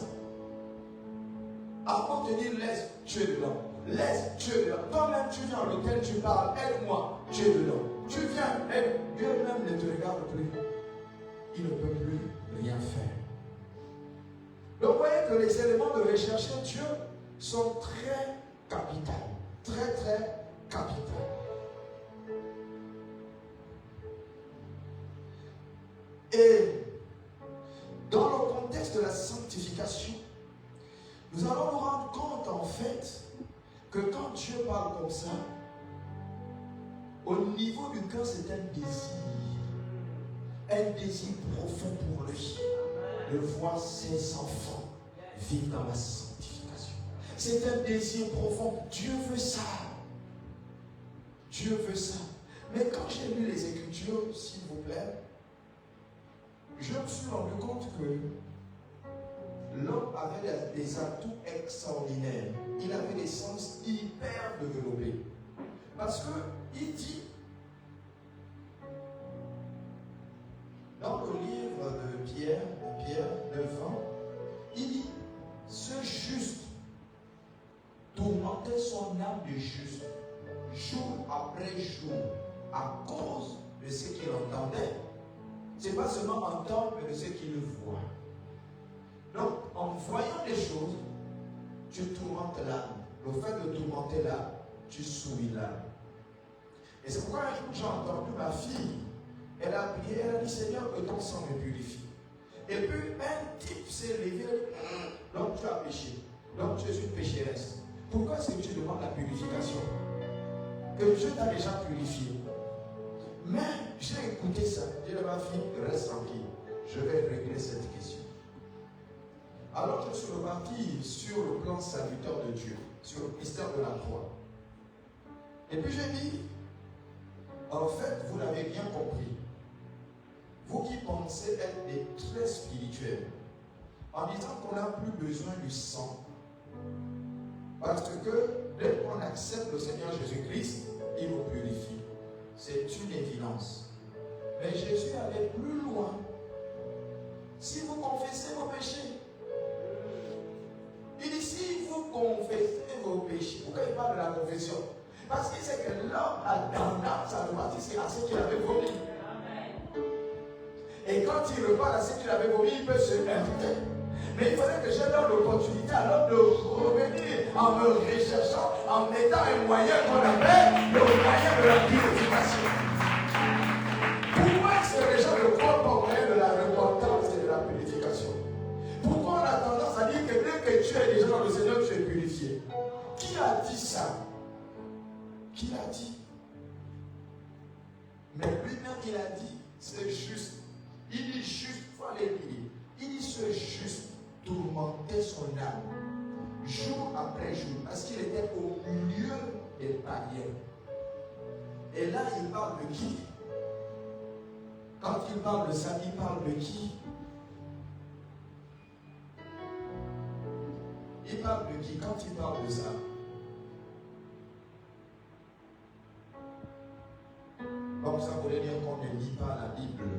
Avant de dire laisse, tu es dedans. Laisse, tu es dedans. Toi-même, tu viens à l'hôtel, tu parles, aide-moi, tu es dedans. Tu viens, aide. Dieu même ne te regarde plus. Il ne peut plus rien faire. Donc, vous voyez que les éléments de rechercher Dieu sont très capitaux. Très, très capitaux. Et dans le contexte de la sanctification, nous allons nous rendre compte en fait que quand Dieu parle comme ça, au niveau du cœur, c'est un désir profond pour lui, de voir ses enfants vivre dans la sanctification. C'est un désir profond. Dieu veut ça. Dieu veut ça. Mais quand j'ai lu les Écritures, s'il vous plaît, je me suis rendu compte que l'homme avait des atouts extraordinaires. Il avait des sens hyper développés. Parce qu'il dit, dans le livre de Pierre 9, il dit, ce juste tourmentait son âme de juste, jour après jour, à cause de ce qu'il entendait. Ce n'est pas seulement entendre, mais de ce qu'il voit. Donc, en voyant les choses, tu tourmentes l'âme. Le fait de tourmenter l'âme, tu souilles l'âme. Et c'est pourquoi un jour j'ai entendu ma fille, elle a prié, elle a dit, Seigneur, que ton sang me purifie. Et puis un type s'est levé, donc tu as péché, donc tu es une pécheresse. Pourquoi est-ce que tu demandes la purification? Que Dieu t'a déjà purifié. Mais j'ai écouté ça. J'ai dit à ma fille, reste tranquille, je vais régler cette question. Alors je suis reparti sur le plan salutaire de Dieu, sur le mystère de la croix. Et puis j'ai dit, en fait, vous l'avez bien compris. Vous qui pensez être des très spirituels, en disant qu'on n'a plus besoin du sang. Parce que dès qu'on accepte le Seigneur Jésus-Christ, il nous purifie. C'est une évidence. Mais Jésus allait plus loin. Si vous confessez vos péchés, il dit si vous confessez vos péchés, pourquoi il parle de la confession? Parce qu'il sait que l'homme a tendance à repartir à ce qu'il avait vomi. Et quand il repart à ce qu'il avait vomi, il peut se inviter. Mais il faudrait que je donne l'opportunité à l'homme de revenir en me recherchant, en mettant un moyen qu'on appelle le moyen de la purification. Pourquoi est-ce que les gens ne croient pas au moyen de la repentance et de la purification? Pourquoi on a tendance à dire que dès que tu es déjà dans le Seigneur, tu es purifié? Qui a dit ça? Qui l'a dit? Mais lui-même, il a dit, c'est juste. Il dit juste, il faut aller lire. Il dit ce juste tourmentait son âme, jour après jour, parce qu'il était au milieu des païens. Et là, il parle de qui? Quand il parle de ça, il parle de qui? Il parle de qui quand il parle de ça? Donc ça voulait dire qu'on ne lit pas la Bible.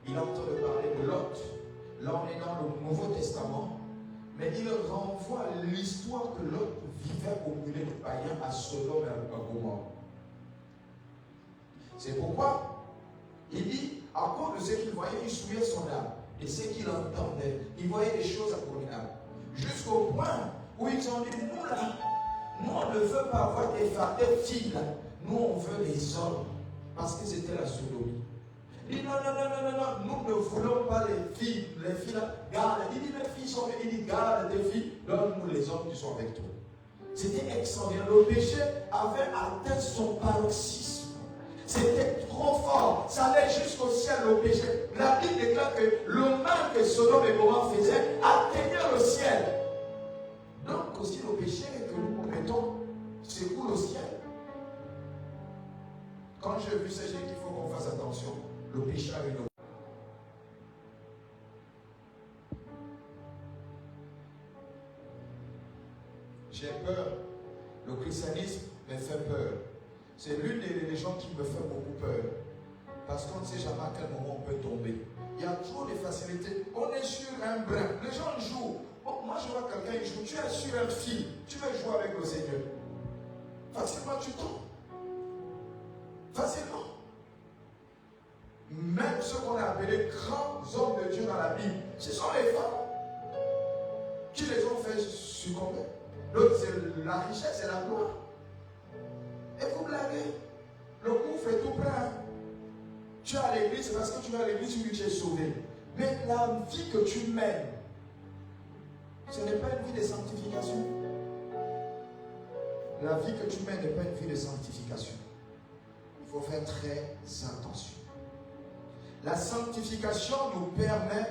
Il est en train de parler de Lot. Là, on est dans le Nouveau Testament. Mais il renvoie à l'histoire que Lot vivait au milieu des païens à Sodome et à Gomorrhe. C'est pourquoi il dit, à cause de ce qu'il voyait, il souillait son âme. Et ce qu'il entendait, il voyait des choses abominables. Jusqu'au point où ils ont dit, nous là, nous on ne veut pas avoir des femmes, des filles là. Nous on veut des hommes. Parce que c'était la sodomie. Il dit non, nous ne voulons pas les filles là, garde. Il dit les filles sont, il dit garde tes filles, donne-nous les hommes qui sont avec toi. C'était extraordinaire. Le péché avait atteint son paroxysme. C'était trop fort. Ça allait jusqu'au ciel, le péché. La Bible déclare que le mal que Sodome et Gomorrhe faisaient atteignait le ciel. Donc aussi le péché que nous commettons secoue le ciel. Quand j'ai vu ça, j'ai dit qu'il faut qu'on fasse attention. Le péché a une. J'ai peur. Le christianisme me fait peur. C'est l'une des religions qui me fait beaucoup peur. Parce qu'on ne sait jamais à quel moment on peut tomber. Il y a trop de facilité. On est sur un brin. Les gens jouent. Bon, moi, je vois quelqu'un qui joue. Tu es sur un fil. Tu veux jouer avec le Seigneur. Facilement, tu tombes. Facilement. Même ceux qu'on a appelés grands hommes de Dieu dans la Bible, ce sont les femmes qui les ont fait succomber. L'autre, c'est la richesse et la gloire. Et vous blaguez. Le gouffre est tout plein. Tu es à l'église, c'est parce que tu vas à l'église où tu es sauvé. Mais la vie que tu mènes, ce n'est pas une vie de sanctification. La vie que tu mènes n'est pas une vie de sanctification. Il faut faire très attention. La sanctification nous permet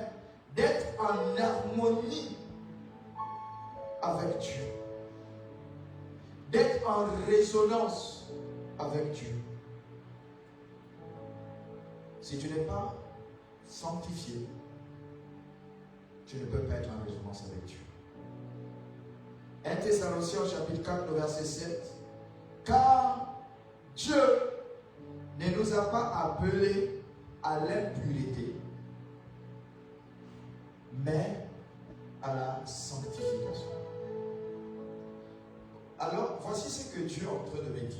d'être en harmonie avec Dieu. D'être en résonance avec Dieu. Si tu n'es pas sanctifié, tu ne peux pas être en résonance avec Dieu. 1 Thessaloniciens chapitre 4, verset 7. Car Dieu ne nous a pas appelés à l'impureté, mais à la sanctification. Alors, voici ce que Dieu est en train de me dire.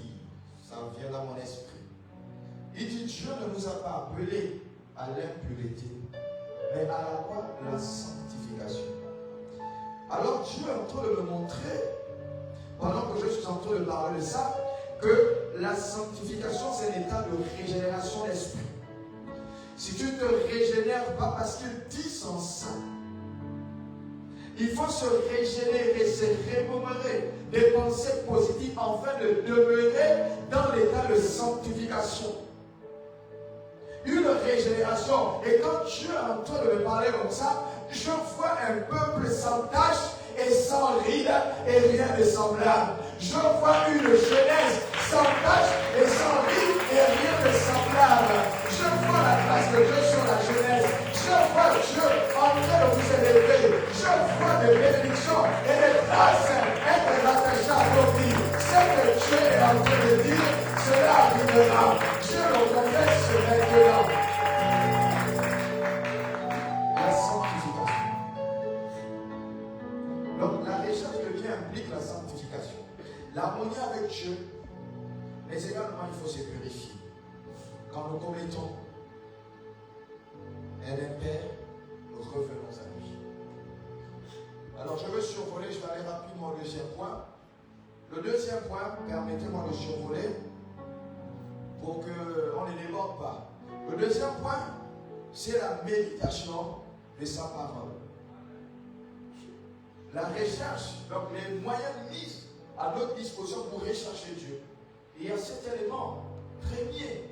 Ça vient dans mon esprit. Il dit, Dieu ne nous a pas appelés à l'impureté, mais à la quoi? La sanctification. Alors Dieu est en train de me montrer, pendant que je suis en train de parler de ça, que la sanctification, c'est un état de régénération d'esprit. Si tu ne te régénères pas, parce qu'ils disent en ça, il faut se régénérer, se remémorer des pensées positives afin de demeurer dans l'état de sanctification. Une régénération. Et quand Dieu est en train de me parler comme ça, je vois un peuple sans tache et sans ride et rien de semblable. Je vois une jeunesse sans tache et sans ride et rien de semblable. Je vois la grâce de Dieu sur la jeunesse. Je vois Dieu en train de vous élever. Je vois des bénédictions et des grâces être rattachées à vos vies. Ce que Dieu est en train de dire, cela arrivera. Dieu le confesse maintenant. La sanctification. Donc la recherche de Dieu implique la sanctification. L'harmonie avec Dieu, mais également il faut se purifier. Quand nous commettons un impair, nous revenons à lui. Alors je veux survoler, je vais aller rapidement au deuxième point. Le deuxième point, permettez-moi de survoler pour qu'on ne déborde pas. Le deuxième point, c'est la méditation de sa parole. La recherche, donc les moyens mis à notre disposition pour rechercher Dieu. Et il y a cet élément premier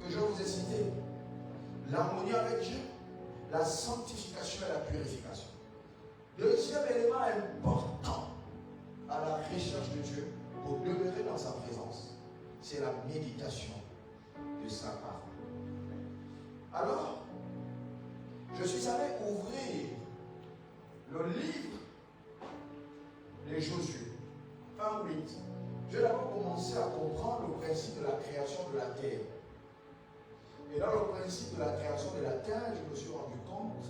que je vous ai cité. L'harmonie avec Dieu, la sanctification et la purification. Deuxième élément important à la recherche de Dieu pour demeurer dans sa présence, c'est la méditation de sa parole. Alors, je suis allé ouvrir le livre de Josué, 1:8. Je vais d'abord commencer à comprendre le principe de la création de la terre. Et dans le principe de la création de la terre, je me suis rendu compte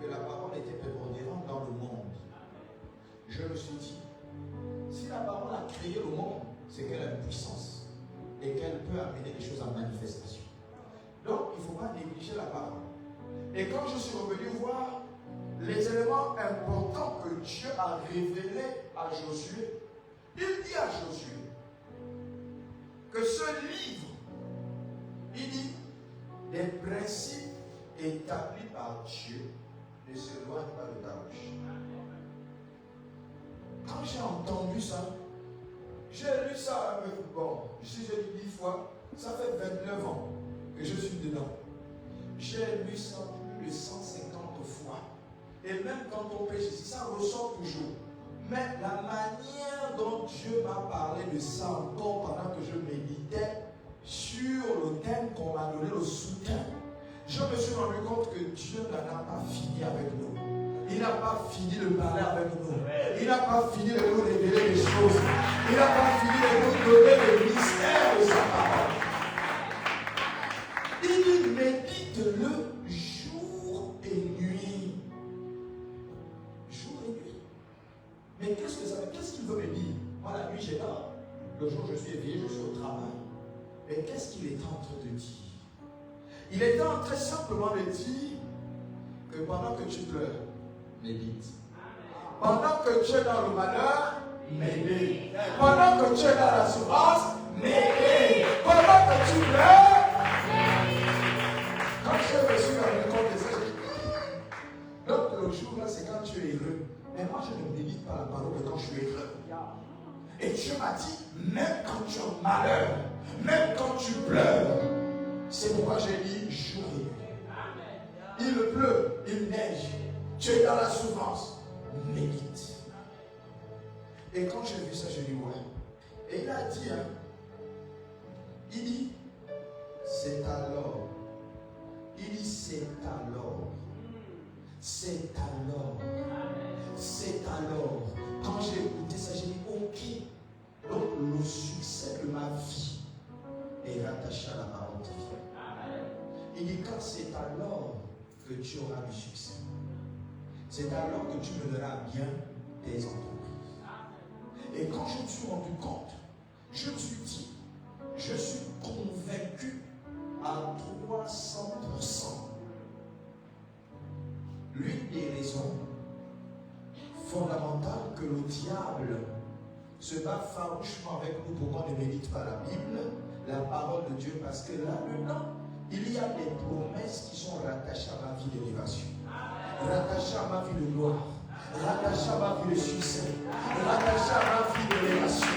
que la parole était prépondérante dans le monde. Je me suis dit, si la parole a créé le monde, c'est qu'elle a une puissance et qu'elle peut amener les choses en manifestation. Donc, il ne faut pas négliger la parole. Et quand je suis revenu voir les éléments importants que Dieu a révélés à Josué, il dit à Josué que ce livre, il dit, des principes établis par Dieu ne s'éloignent pas de ta bouche. Quand j'ai entendu ça, j'ai lu ça avec, si je lis 10 fois, ça fait 29 ans que je suis dedans. J'ai lu ça plus de 150 fois. Et même quand on pêche ici, ça ressort toujours. Mais la manière dont Dieu m'a parlé de ça encore pendant que je méditais sur le thème qu'on m'a donné, le sous-thème, je me suis rendu compte que Dieu n'en a pas fini avec nous. Il n'a pas fini de parler avec nous. Il n'a pas fini de nous révéler des choses. Il n'a pas fini de nous donner le mystère de sa parole. Il Mais qu'est-ce qu'il veut me dire? Moi, la nuit, j'ai dors. Le jour, je suis éveillé, je suis au travail. Mais qu'est-ce qu'il est en train de dire? Il est en train simplement de dire que pendant que tu pleures, médite. Pendant que tu es dans le malheur, médite. Pendant que tu es dans la souffrance, médite. Pendant que tu pleures, quand je me suis rendu compte de ça, j'ai dit, donc le jour là, c'est quand tu es heureux. Mais moi, je ne médite pas la parole que quand je suis heureux. Et Dieu m'a dit, même quand tu es en malheur, même quand tu pleures, c'est pourquoi j'ai dit jour et nuit. Il pleut, il neige, tu es dans la souffrance, médite. Et quand j'ai vu ça, j'ai dit ouais. Et il a dit, il dit, c'est alors. Il dit, c'est alors. C'est alors. C'est alors. Quand j'ai écouté ça, j'ai dit, ok. Donc le succès de ma vie est rattaché à la parole divine. Il dit, quand c'est alors que tu auras du succès, c'est alors que tu mèneras bien tes entreprises. Et quand je me suis rendu compte, je me suis dit, je suis convaincu à 300%. L'une des raisons fondamentales que le diable se bat farouchement avec nous pour qu'on ne médite pas la Bible, la parole de Dieu, parce que là-dedans, il y a des promesses qui sont rattachées à ma vie d'élévation, rattachées à ma vie de gloire, rattachées à ma vie de succès, rattachées à ma vie d'élévation.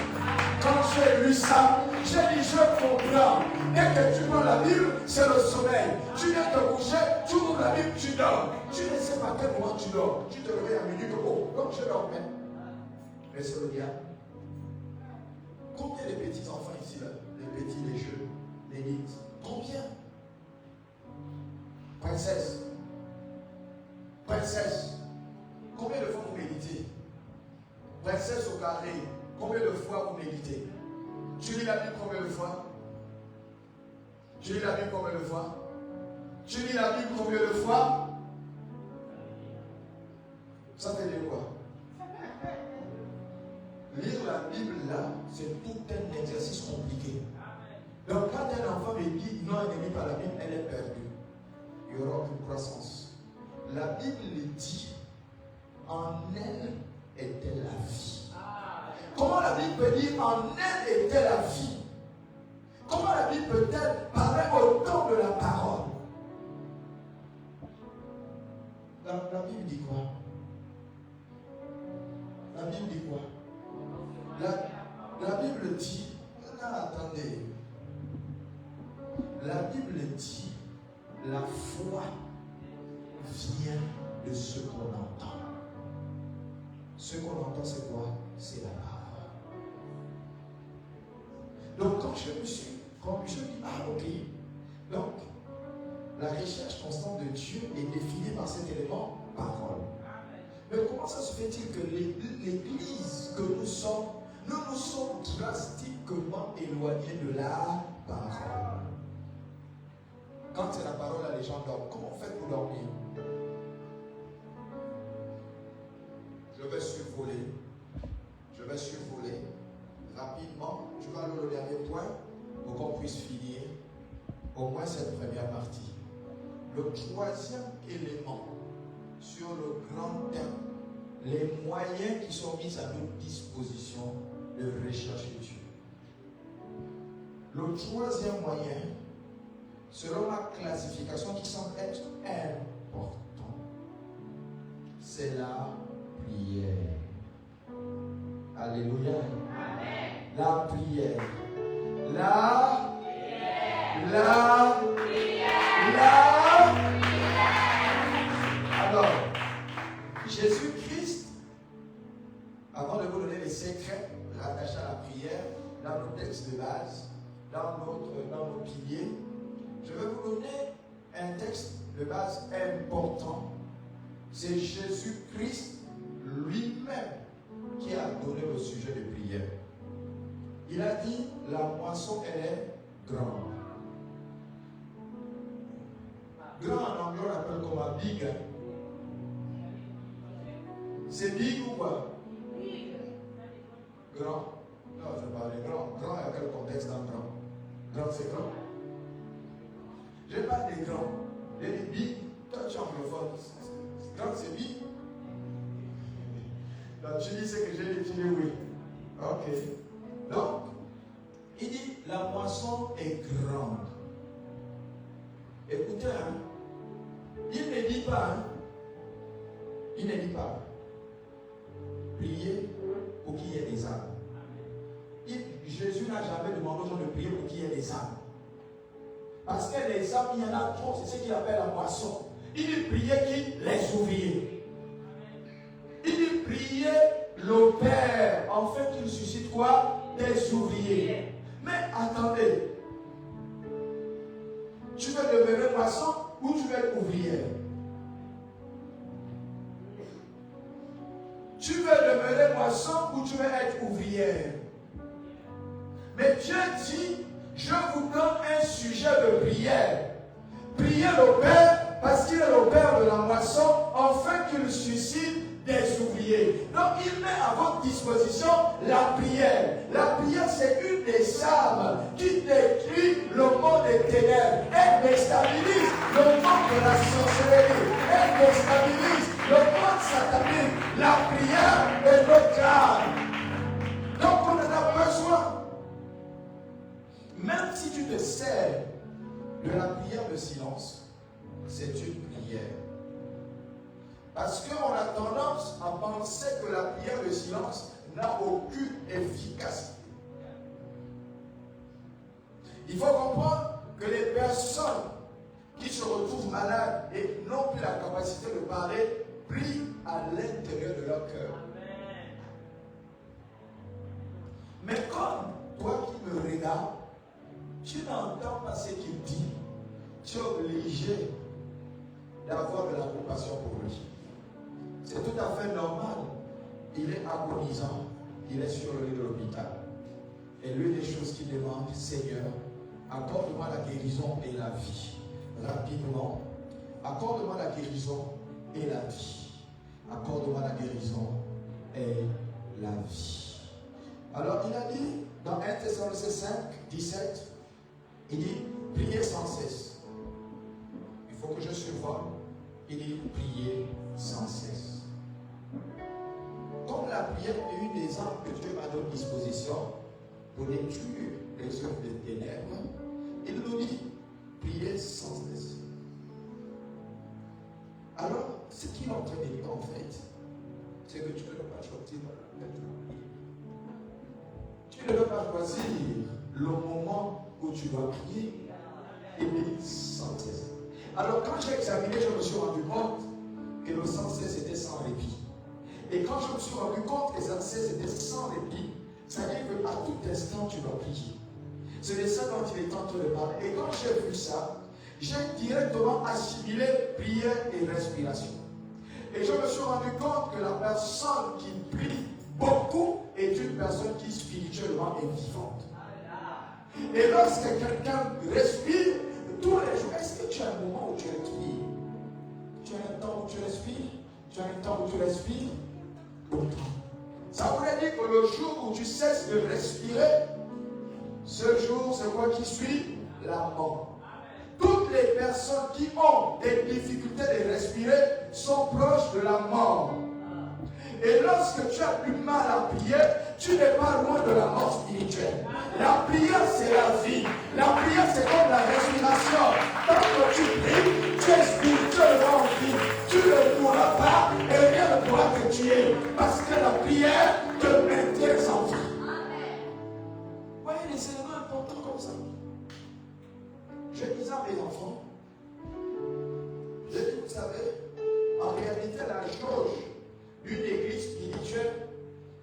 Quand j'ai lu ça, j'ai dit, je comprends. Dès que tu prends la Bible, c'est le sommeil. Tu viens te coucher, tu ouvres la Bible, tu dors. Tu ne sais pas à quel moment tu dors. Tu te réveilles à minuit, oh, donc je dors même. Mais c'est le diable. Combien de petits enfants ici, là, les petits, les jeux, les lits? Combien? Princesse. Princesse. Combien de fois vous méditez? Princesse au carré. Combien de fois vous méditez? Tu lis la Bible combien de fois? Tu lis la Bible combien de fois? Tu lis la Bible combien de fois? Ça veut dire quoi? Lire la Bible là, c'est tout un exercice compliqué. Donc quand un enfant me dit non, elle ne lit pas la Bible, elle est perdue. Il n'y aura aucune croissance. La Bible dit, en elle était la vie. Comment la Bible peut dire en elle était la vie? Comment la Bible peut-elle parler autant de la parole? La Bible dit quoi? La Bible dit quoi? La Bible dit, non, attendez. La Bible dit, la foi vient de ce qu'on entend. Ce qu'on entend, c'est quoi? C'est la parole. Donc quand je me suis, je dis, ah ok. Donc, la recherche constante de Dieu est définie par cet élément, parole. Mais comment ça se fait-il que l'église que nous sommes drastiquement éloignés de la parole? Quand c'est la parole, là, les gens dorment. Comment on fait pour dormir? Je vais survoler rapidement. Je vais aller au dernier point pour qu'on puisse finir au moins cette première partie. Le troisième élément sur le grand thème, les moyens qui sont mis à notre disposition de rechercher Dieu. Le troisième moyen, selon la classification qui semble être important, c'est la prière. Alléluia. Amen. La prière. La prière. Alors, Jésus-Christ, avant de vous donner les secrets rattachés à la prière, dans nos textes de base, dans nos piliers, je vais vous donner un texte de base important. C'est Jésus-Christ lui-même qui a donné le sujet de prière. Il a dit, la moisson, elle est grande. Grand en anglais, on appelle comme un big. C'est big ou quoi? Grand. Non, je parle grand. Grand, il y a quel contexte dans grand? Grand, c'est grand. Je parle des grands. J'ai dit big. Toi, tu es anglophone. Grand, c'est big. Donc, tu dis ce que j'ai dit, tu dis oui. Ok. Donc, il dit la moisson est grande. Écoutez, hein, il ne dit pas, hein, il ne dit pas, priez pour qu'il y ait des âmes. Jésus n'a jamais demandé aux gens de prier pour qu'il y ait des âmes. Parce que les âmes, il y en a trop, c'est ce qu'il appelle la moisson. Il dit prier qui? Les ouvriers. Il dit prier le Père, en fait, qu'il suscite quoi? Des ouvriers. Mais attendez, tu veux demeurer moisson ou tu veux être ouvrière? Tu veux demeurer moisson ou tu veux être ouvrière? Mais Dieu dit, je vous donne un sujet de prière. Priez le Père parce qu'il est le Père de la moisson, afin qu'il suscite des ouvriers. Donc il met à votre disposition la prière. La prière, c'est une des armes qui détruit le monde des ténèbres. Elle déstabilise le monde de la sorcellerie. Elle déstabilise le monde satanique. La prière est notre arme. Donc on en a besoin. Même si tu te sers de la prière de silence, c'est une prière. Parce qu'on a tendance à penser que la prière de silence n'a aucune efficacité. Il faut comprendre que les personnes qui se retrouvent malades et n'ont plus la capacité de parler, prient à l'intérieur de leur cœur. Mais comme toi qui me regardes, tu n'entends pas ce qu'il dit, tu es obligé d'avoir de la compassion pour lui. C'est tout à fait normal. Il est agonisant, il est sur le lit de l'hôpital. Et l'une des choses qu'il demande, Seigneur, accorde-moi la guérison et la vie. Rapidement, accorde-moi la guérison et la vie. Accorde-moi la guérison et la vie. Alors il a dit dans 1 Thessaloniciens 5, 17, il dit, priez sans cesse. Il faut que je survole. Il dit, priez sans cesse. Comme la prière est une des armes que Dieu m'a à notre disposition pour détruire les œuvres des ténèbres, il nous dit, priez sans cesse. Alors, ce qu'il est en train de dire en fait, c'est que tu ne peux pas choisir la prière. Tu ne peux pas choisir le moment où tu dois prier et prier sans cesse. Alors quand j'ai examiné, je me suis rendu compte que le sans cesse était sans répit. Et quand je me suis rendu compte que le sans cesse était sans répit, ça veut dire qu'à tout instant tu dois prier. C'est de ça dont il est en train de parler. Et quand j'ai vu ça, j'ai directement assimilé prière et respiration. Et je me suis rendu compte que la personne qui prie beaucoup est une personne qui spirituellement est vivante. Et lorsque quelqu'un respire, tous les jours, est-ce que tu as un moment où tu respires? Tu as un temps où tu respires? Tu as un temps où tu respires? Ça voudrait dire que le jour où tu cesses de respirer, ce jour, c'est quoi qui suit? La mort. Toutes les personnes qui ont des difficultés de respirer sont proches de la mort. Et lorsque tu as du mal à prier, tu n'es pas loin de la mort spirituelle. La prière, c'est la vie. La prière, c'est comme la respiration. Tant que tu pries, tu es spirituellement en vie. Tu ne pourras pas et rien ne pourra te tuer. Parce que la prière te maintient en vie. Voyez les éléments importants comme ça. Je disais à mes enfants, je dis, vous savez, en réalité, la jauge d'une église spirituelle,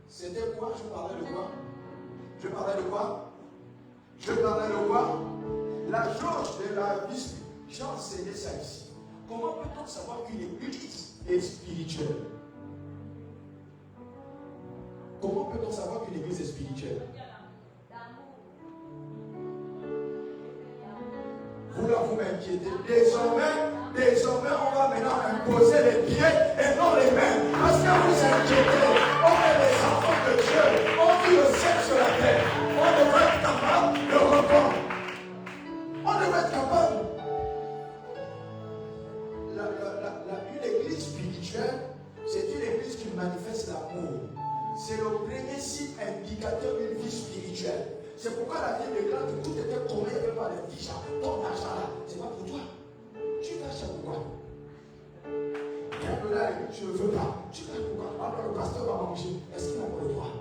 c'était quoi? Je parlais de quoi? Je parlais de quoi? Je parlais de quoi? La jauge de la vie spirituelle. J'ai enseigné ça ici. Comment peut-on savoir qu'une église est spirituelle? Comment peut-on savoir qu'une église est spirituelle? Vous là, vous m'inquiétez. Désormais, on va maintenant imposer les pieds et non les mains. Parce que vous inquiétez. On est les enfants de Dieu. On dit le c'est le premier signe indicateur d'une vie spirituelle. C'est pourquoi la Bible déclare que tout était commun, il n'y avait pas d'indigent. Ton argent là, c'est pas pour toi. Tu lâches pourquoi? Il y a un peu là, je ne veux pas. Tu lâches pourquoi? Alors le pasteur va manger. Est-ce qu'il a pour le droit?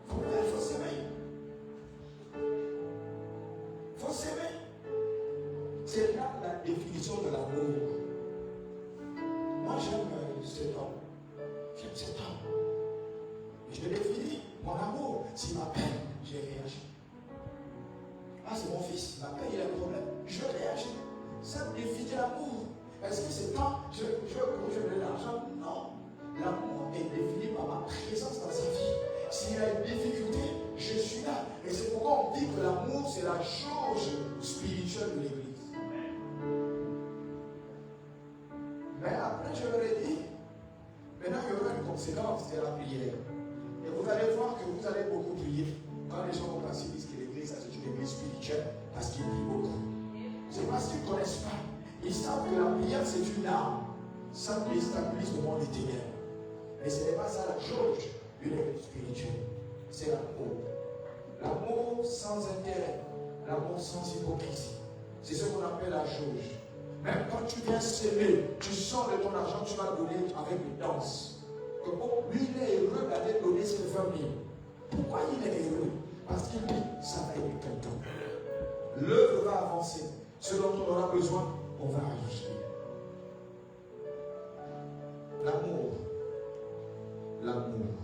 Il faut s'aimer. Il faut s'aimer. C'est là la définition de l'amour. Moi j'aime cet homme. J'aime cet homme. Je le définis. Mon amour, s'il m'appelle, j'ai réagi. Ah, c'est mon fils, il m'appelle, il a un problème. Je réagis. Ça définit l'amour. Est-ce que c'est quand je veux de l'argent? Non. L'amour est défini par ma présence dans sa vie. S'il a une difficulté, je suis là. Et c'est pourquoi on dit que l'amour, c'est la chose spirituelle de l'Église. Mais après, je leur ai dit, maintenant, il y aura une conséquence, c'est la prière. Et vous allez voir que vous allez beaucoup prier. Quand les gens vont passer, ils disent que l'église, c'est une église spirituelle, parce qu'ils prient beaucoup. C'est parce qu'ils ne connaissent pas. Ils savent que la prière, c'est une arme. Ça déstabilise le monde des ténèbres. Mais ce n'est pas ça la chose d'une église spirituelle. C'est l'amour. L'amour sans intérêt. L'amour sans hypocrisie. C'est ce qu'on appelle la jauge. Même quand tu viens s'aimer, tu sors de ton argent, tu vas donner avec une danse. Que bon, lui, il est heureux d'aller donner ses familles. Pourquoi il est heureux? Parce qu'il dit, ça va aider quelqu'un. L'œuvre va avancer. Ce dont on aura besoin, on va ajouter. L'amour. L'amour.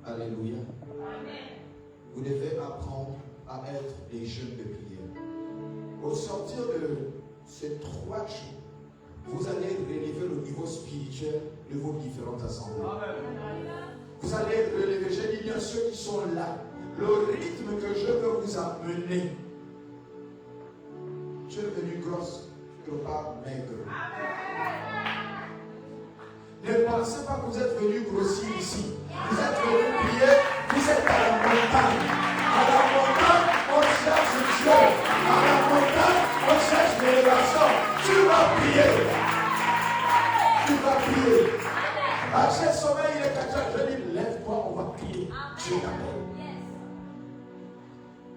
Alléluia. Amen. Vous devez apprendre à être des jeunes de prière. Au sortir de ces 3 jours, vous allez relever le niveau spirituel de vos différentes assemblées. Amen. Vous allez relever, j'ai dit bien ceux qui sont là, le rythme que je veux vous amener. Tu es venu grosse, tu ne pas maigre. Amen. Ne pensez pas que vous êtes venu grossir ici. Vous êtes venu prier, vous êtes à la montagne. À la montagne, on cherche Dieu. À la montagne, on cherche l'élévation. Tu vas prier. Tu vas prier. Après le sommeil, il est 4 heures. Je dis, lève-toi, on va prier. Dieu t'appelle.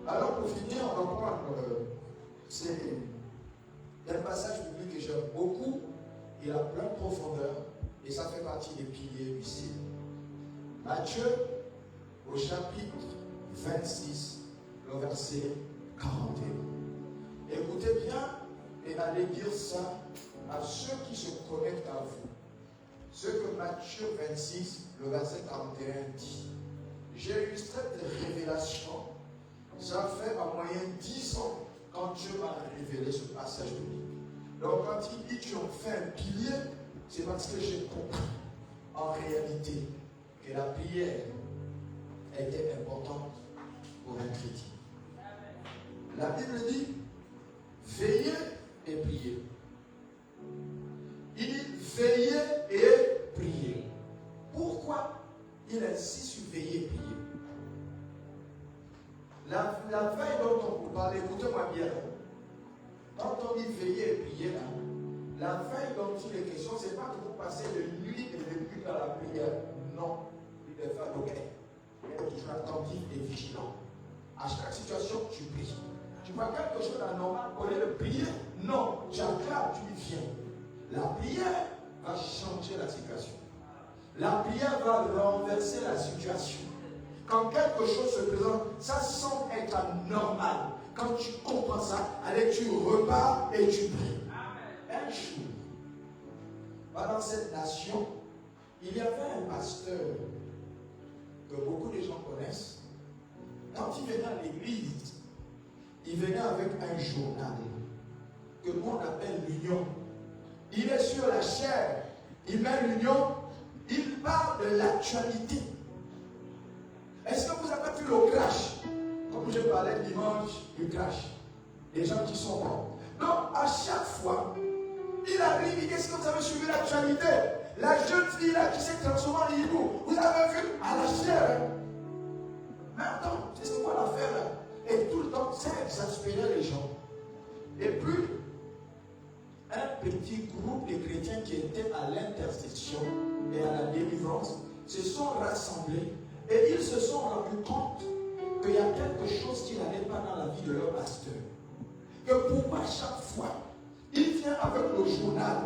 Alors pour finir, on va prendre. Il y a un passage biblique que j'aime beaucoup. Il a plein de profondeur. Et ça fait partie des piliers du ciel. Matthieu, au chapitre 26, le verset 41. Écoutez bien et allez dire ça à ceux qui se connectent à vous. Ce que Matthieu 26, le verset 41 dit. J'ai eu cette révélation. Ça fait en moyenne 10 ans quand Dieu m'a révélé ce passage biblique. Donc quand il dit tu en fais un pilier, c'est parce que j'ai compris en réalité que la prière était importante pour un chrétien. La Bible dit veillez et priez. Il dit veillez et priez. Pourquoi il insiste sur veiller et prier? La veille dont on vous parle, écoutez-moi bien. Quand on dit veiller et prier, là, la veille dont il est question, ce n'est pas que vous passez de nuit et de nuit dans la prière. Non. Il est fait ok. Il est toujours attentif et vigilant. À chaque situation, tu pries. Tu vois quelque chose d'anormal, au lieu de prier, non. Tu acclames, tu dis viens. La prière va changer la situation. La prière va renverser la situation. Quand quelque chose se présente, ça semble être anormal. Quand tu comprends ça, allez, tu repars et tu pries. Un jour, dans cette nation, il y avait un pasteur que beaucoup de gens connaissent. Quand il venait à l'église, il venait avec un journal que l'on appelle l'Union. Il est sur la chair, il met l'Union, il parle de l'actualité. Est-ce que vous avez vu le crash? Comme je parlais dimanche du crash, les gens qui sont morts. Donc, à chaque fois, il arrive, il dit, est-ce que vous avez suivi l'actualité? La jeune fille là qui s'est transformée en hibou, vous avez vu à la chair. Mais attends, c'est quoi l'affaire là? Et tout le temps, ça exaspérait les gens. Et puis, un petit groupe de chrétiens qui étaient à l'intercession et à la délivrance se sont rassemblés et ils se sont rendus compte qu'il y a quelque chose qui n'allait pas dans la vie de leur pasteur. Que pourquoi chaque fois, il vient avec le journal.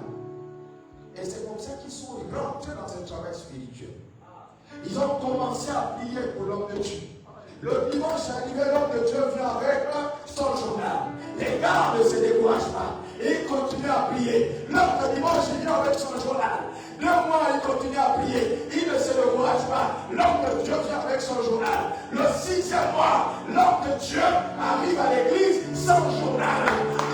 Et c'est comme ça qu'ils sont rentrés dans un travail spirituel. Ils ont commencé à prier pour l'homme de Dieu. Le dimanche arrivé, l'homme de Dieu vient avec son journal. Les gars ne se découragent pas. Et ils continuent à prier. L'autre dimanche, il vient avec son journal. 2 mois, il continue à prier. Il ne se décourage pas. L'homme de Dieu vient avec son journal. Le 6e mois, l'homme de Dieu arrive à l'église sans journal.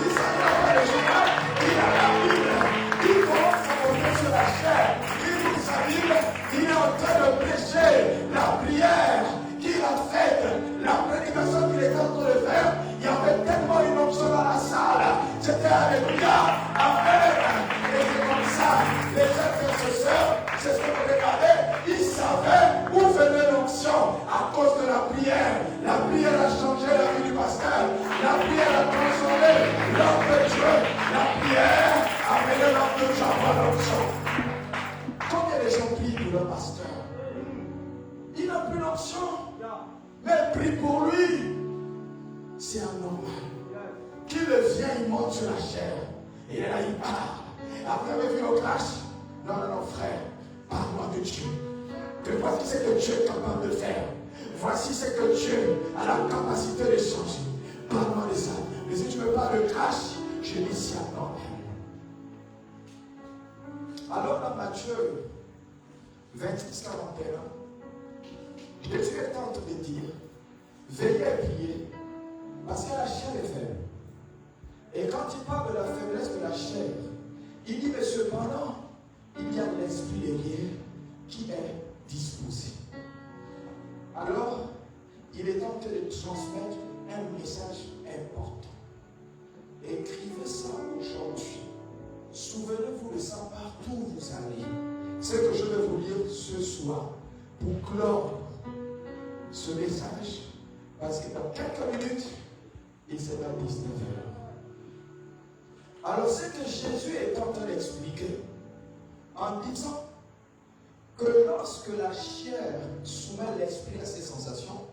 Il s'en va pas le journal. Il a la Bible. Il commence à monter sur la chair. Il ouvre sa Bible. Il est en train de prêcher la prière qu'il a faite, la prédication qu'il était en train de faire. Il y avait tellement une option dans la salle. C'était alléluia, amen. Et c'est comme ça, les intercesseurs, c'est ce que vous regardez, ils savaient où venait l'option à cause de la prière. La prière a changé la vie du pasteur. La prière a transformé l'homme de Dieu. La prière a mené l'homme de Dieu à voir l'option. Combien de gens prient pour leur pasteur? Il n'a plus l'option. Mais prie pour lui. C'est anormal. Qu'il vient, il monte sur la chair. Et là, il parle. Après, il vient au clash. Non, frère. Parle-moi de Dieu. Que voici ce que Dieu est capable de faire. Voici ce que Dieu a la capacité de changer. Parle-moi de ça. Mais si tu ne veux pas le clash, je dis c'est anormal. Alors, dans Matthieu 26, 41, Jésus est en train de dire, veillez à prier, parce que la chair est faible. Et quand il parle de la faiblesse de la chair, il dit, mais cependant, il y a l'esprit derrière qui est disposé. Alors, il est en train de transmettre un message important. Écrivez ça aujourd'hui. Souvenez-vous de ça partout où vous allez. Ce que je vais vous lire ce soir pour clore ce message, parce que dans quelques minutes, il sera 19h. Alors, ce que Jésus est en train d'expliquer, en disant que lorsque la chair soumet l'esprit à ses sensations,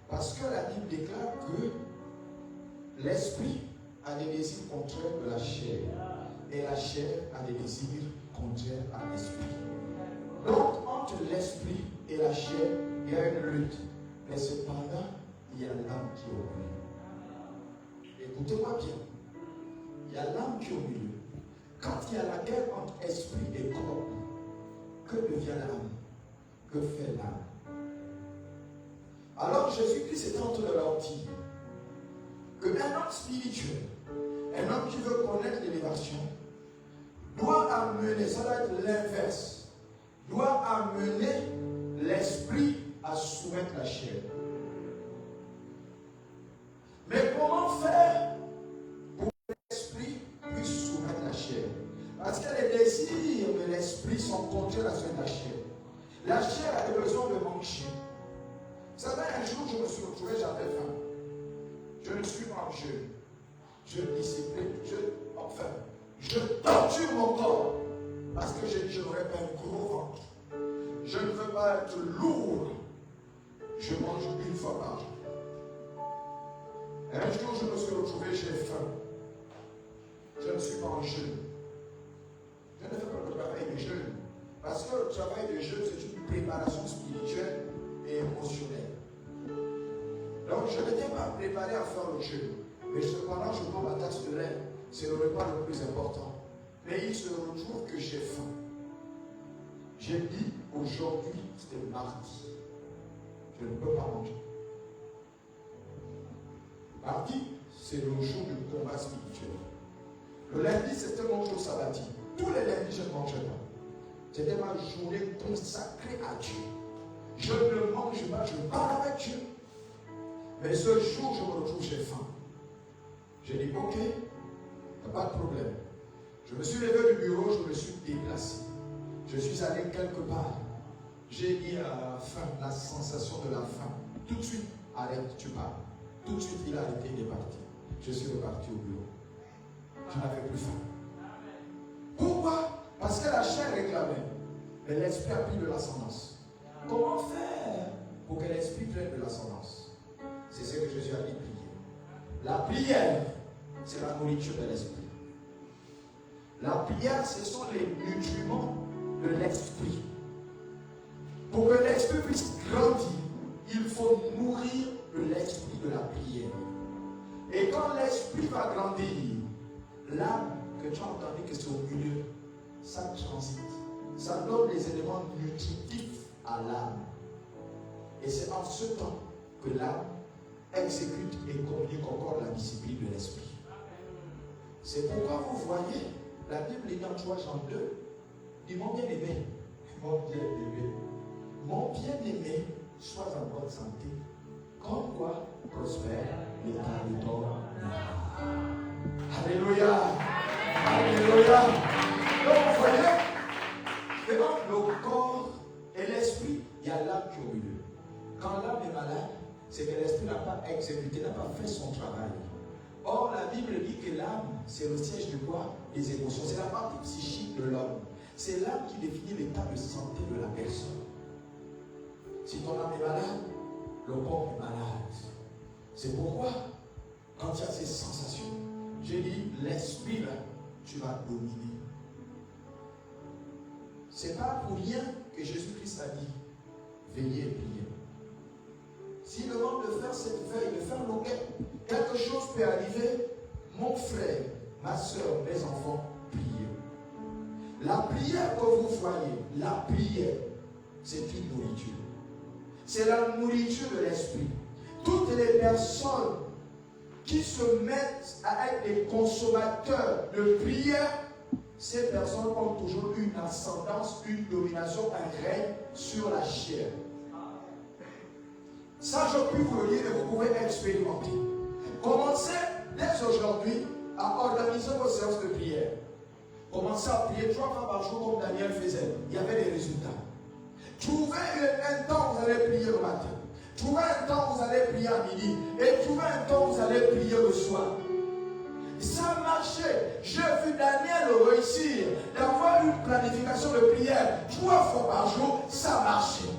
parce que la Bible déclare que l'esprit a des désirs contraires de la chair, et la chair a des désirs contraires à l'esprit. Donc, entre l'esprit et la chair, il y a une lutte. Mais cependant, il y a l'âme qui est au milieu. Écoutez-moi bien. Il y a l'âme qui est au milieu. Quand il y a la guerre entre esprit et corps, que devient l'âme? Que fait l'âme? Alors Jésus-Christ est en train de leur dire qu'un homme spirituel, un homme qui veut connaître l'élévation, doit amener, ça doit être l'inverse, doit amener l'esprit à soumettre la chair. Mais comment faire pour que l'esprit puisse soumettre la chair? Parce que les désirs de l'esprit sont contraires à ceux de la chair. La chair a besoin de manger. Vous savez, un jour, je me suis retrouvé, j'avais faim. Je ne suis pas en jeûne. Je discipline, je torture mon corps. Parce que je n'aurais pas un gros ventre. Je ne veux pas être lourd. Je mange une fois par jour. Et un jour, je me suis retrouvé, j'ai faim. Je ne suis pas en jeûne. Je ne fais pas le travail de jeûne. Parce que le travail de jeûne, c'est une préparation spirituelle et émotionnelle. Donc, je n'étais pas préparé à faire le jeûne. Mais cependant, je prends ma tasse de lait. C'est le repas le plus important. Mais il se retrouve que j'ai faim. J'ai dit, aujourd'hui, c'était mardi. Je ne peux pas manger. Mardi, c'est le jour du combat spirituel. Le lundi, c'était mon jour sabbatique. Tous les lundis, je ne mangeais pas. C'était ma journée consacrée à Dieu. Je ne mange pas, je parle avec Dieu. Mais ce jour, je me retrouve, j'ai faim. J'ai dit, ok, il n'y a pas de problème. Je me suis levé du bureau, je me suis déplacé. Je suis allé quelque part. J'ai dit à la faim, la sensation de la faim. Tout de suite, arrête, tu parles. Tout de suite, il a arrêté, il est parti. Je suis reparti au bureau. Je n'avais plus faim. Pourquoi? Parce que la chair réclamait. Mais l'esprit a pris de l'ascendance. prière, c'est la nourriture de l'esprit. La prière, ce sont les nutriments de l'esprit. Pour que l'esprit puisse grandir, il faut nourrir l'esprit de la prière. Et quand l'esprit va grandir, l'âme que tu as entendu que c'est au milieu, ça transite. Ça donne des éléments nutritifs à l'âme. Et c'est en ce temps que l'âme exécute et communique encore la discipline de l'esprit. C'est pourquoi vous voyez, la Bible dit dans 3 Jean 2, dit mon bien-aimé, mon bien-aimé, sois en bonne santé, comme quoi prospère l'état de ton âme. Alléluia. Alléluia. Donc vous voyez, que entre le corps et l'esprit, il y a l'âme qui est au milieu. Quand l'âme est malade, c'est que l'esprit n'a pas exécuté, n'a pas fait son travail. Or, la Bible dit que l'âme, c'est le siège de quoi? Des émotions. C'est la partie psychique de l'homme. C'est l'âme qui définit l'état de santé de la personne. Si ton âme est malade, le corps est malade. C'est pourquoi, quand il y a ces sensations, j'ai dit, l'esprit là, tu vas dominer. C'est pas pour rien que Jésus-Christ a dit, veillez et priez. S'il demande de faire cette veille, de faire l'enquête, quelque chose peut arriver, mon frère, ma soeur, mes enfants, priez. La prière que vous voyez, la prière, c'est une nourriture. C'est la nourriture de l'esprit. Toutes les personnes qui se mettent à être des consommateurs de prière, ces personnes ont toujours une ascendance, une domination, un règne sur la chair. Ça, je peux vous le dire et vous pouvez expérimenter. Commencez dès aujourd'hui à organiser vos séances de prière. Commencez à prier 3 fois par jour comme Daniel faisait. Il y avait des résultats. Trouvez un temps où vous allez prier le matin. Trouvez un temps où vous allez prier à midi. Et trouvez un temps où vous allez prier le soir. Ça marchait. J'ai vu Daniel réussir d'avoir une planification de prière 3 fois par jour. Ça marchait.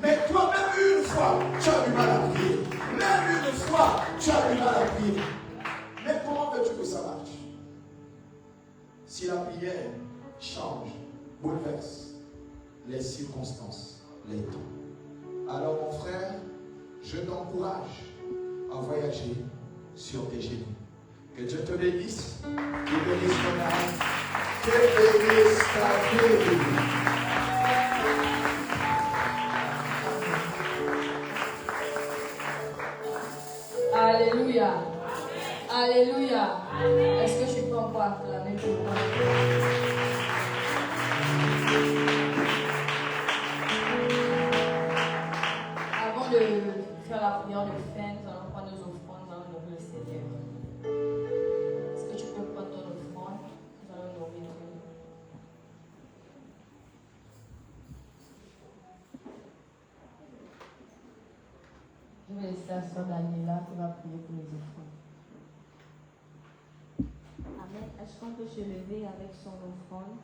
Mais toi, même une fois, tu as du mal à prier. Même une fois, tu as du mal à prier. Mais comment veux-tu que ça marche? Si la prière change, bouleverse les circonstances, les temps. Alors mon frère, je t'encourage à voyager sur tes genoux. Que Dieu te bénisse, qu'il bénisse ton âme, qu'il bénisse ta vie. Alléluia. Alléluia. Est-ce que je peux encore acclamer pour moi? Avant de faire la prière de fin, nous allons prendre nos offrandes dans le nom du Seigneur. Est-ce que tu peux prendre ton offrande? Nous allons nous remercier. Je vais laisser la soeur Daniela qui va prier pour les offrandes. Amen. Est-ce qu'on peut se lever avec son offrande?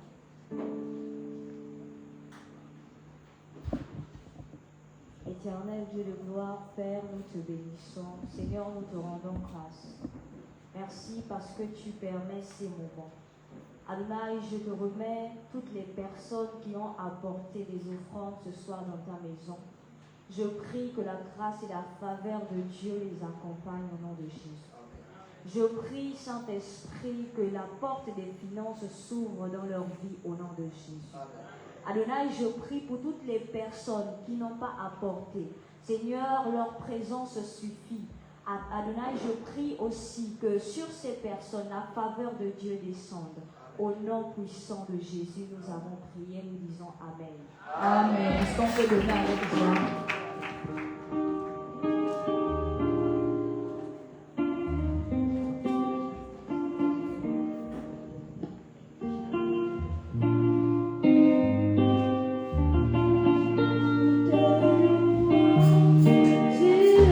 Éternel Dieu de gloire, Père, nous te bénissons. Seigneur, nous te rendons grâce. Merci parce que tu permets ces moments. Adonai, je te remets toutes les personnes qui ont apporté des offrandes ce soir dans ta maison. Je prie que la grâce et la faveur de Dieu les accompagnent au nom de Jésus. Je prie, Saint-Esprit, que la porte des finances s'ouvre dans leur vie au nom de Jésus. Adonai, je prie pour toutes les personnes qui n'ont pas apporté. Seigneur, leur présence suffit. Adonai, je prie aussi que sur ces personnes, la faveur de Dieu descende. Au nom puissant de Jésus, nous avons prié, nous disons Amen. Amen. Est-ce qu'on peut donner avec joie? Tu es Dieu,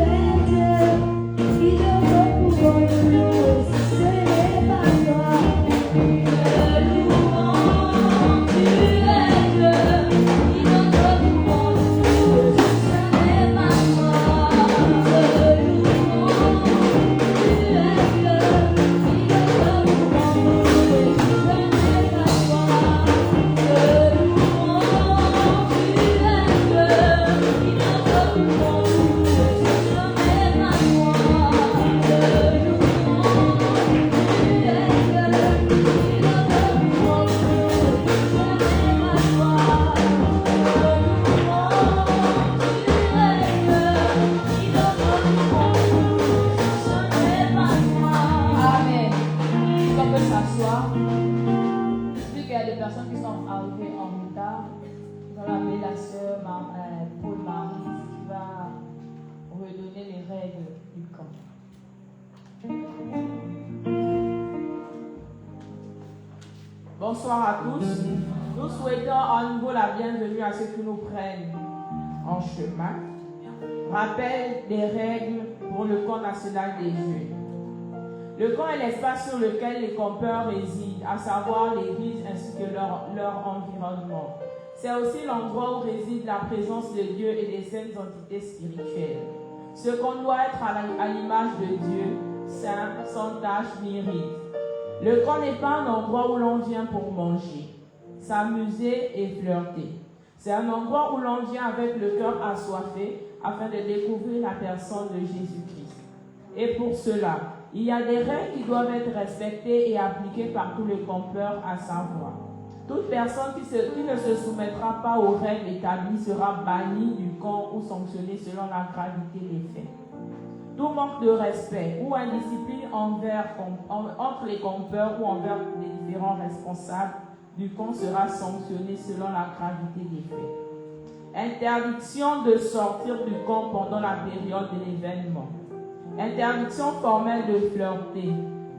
Bonsoir à tous. Nous souhaitons à nouveau la bienvenue à ceux qui nous prennent en chemin. Rappel des règles pour le camp national des jeunes. Le camp est l'espace sur lequel les campeurs résident, à savoir l'église ainsi que leur environnement. C'est aussi l'endroit où réside la présence de Dieu et des saintes entités spirituelles. Ce camp doit être à l'image de Dieu, saint, sans tache ni ride. Le camp n'est pas un endroit où l'on vient pour manger, s'amuser et flirter. C'est un endroit où l'on vient avec le cœur assoiffé afin de découvrir la personne de Jésus-Christ. Et pour cela, il y a des règles qui doivent être respectées et appliquées par tous les campeurs, à savoir: toute personne qui ne se soumettra pas aux règles établies sera bannie du camp ou sanctionnée selon la gravité des faits. Tout manque de respect ou indiscipline entre les campeurs ou envers les différents responsables du camp sera sanctionné selon la gravité des faits. Interdiction de sortir du camp pendant la période de l'événement. Interdiction formelle de flirter,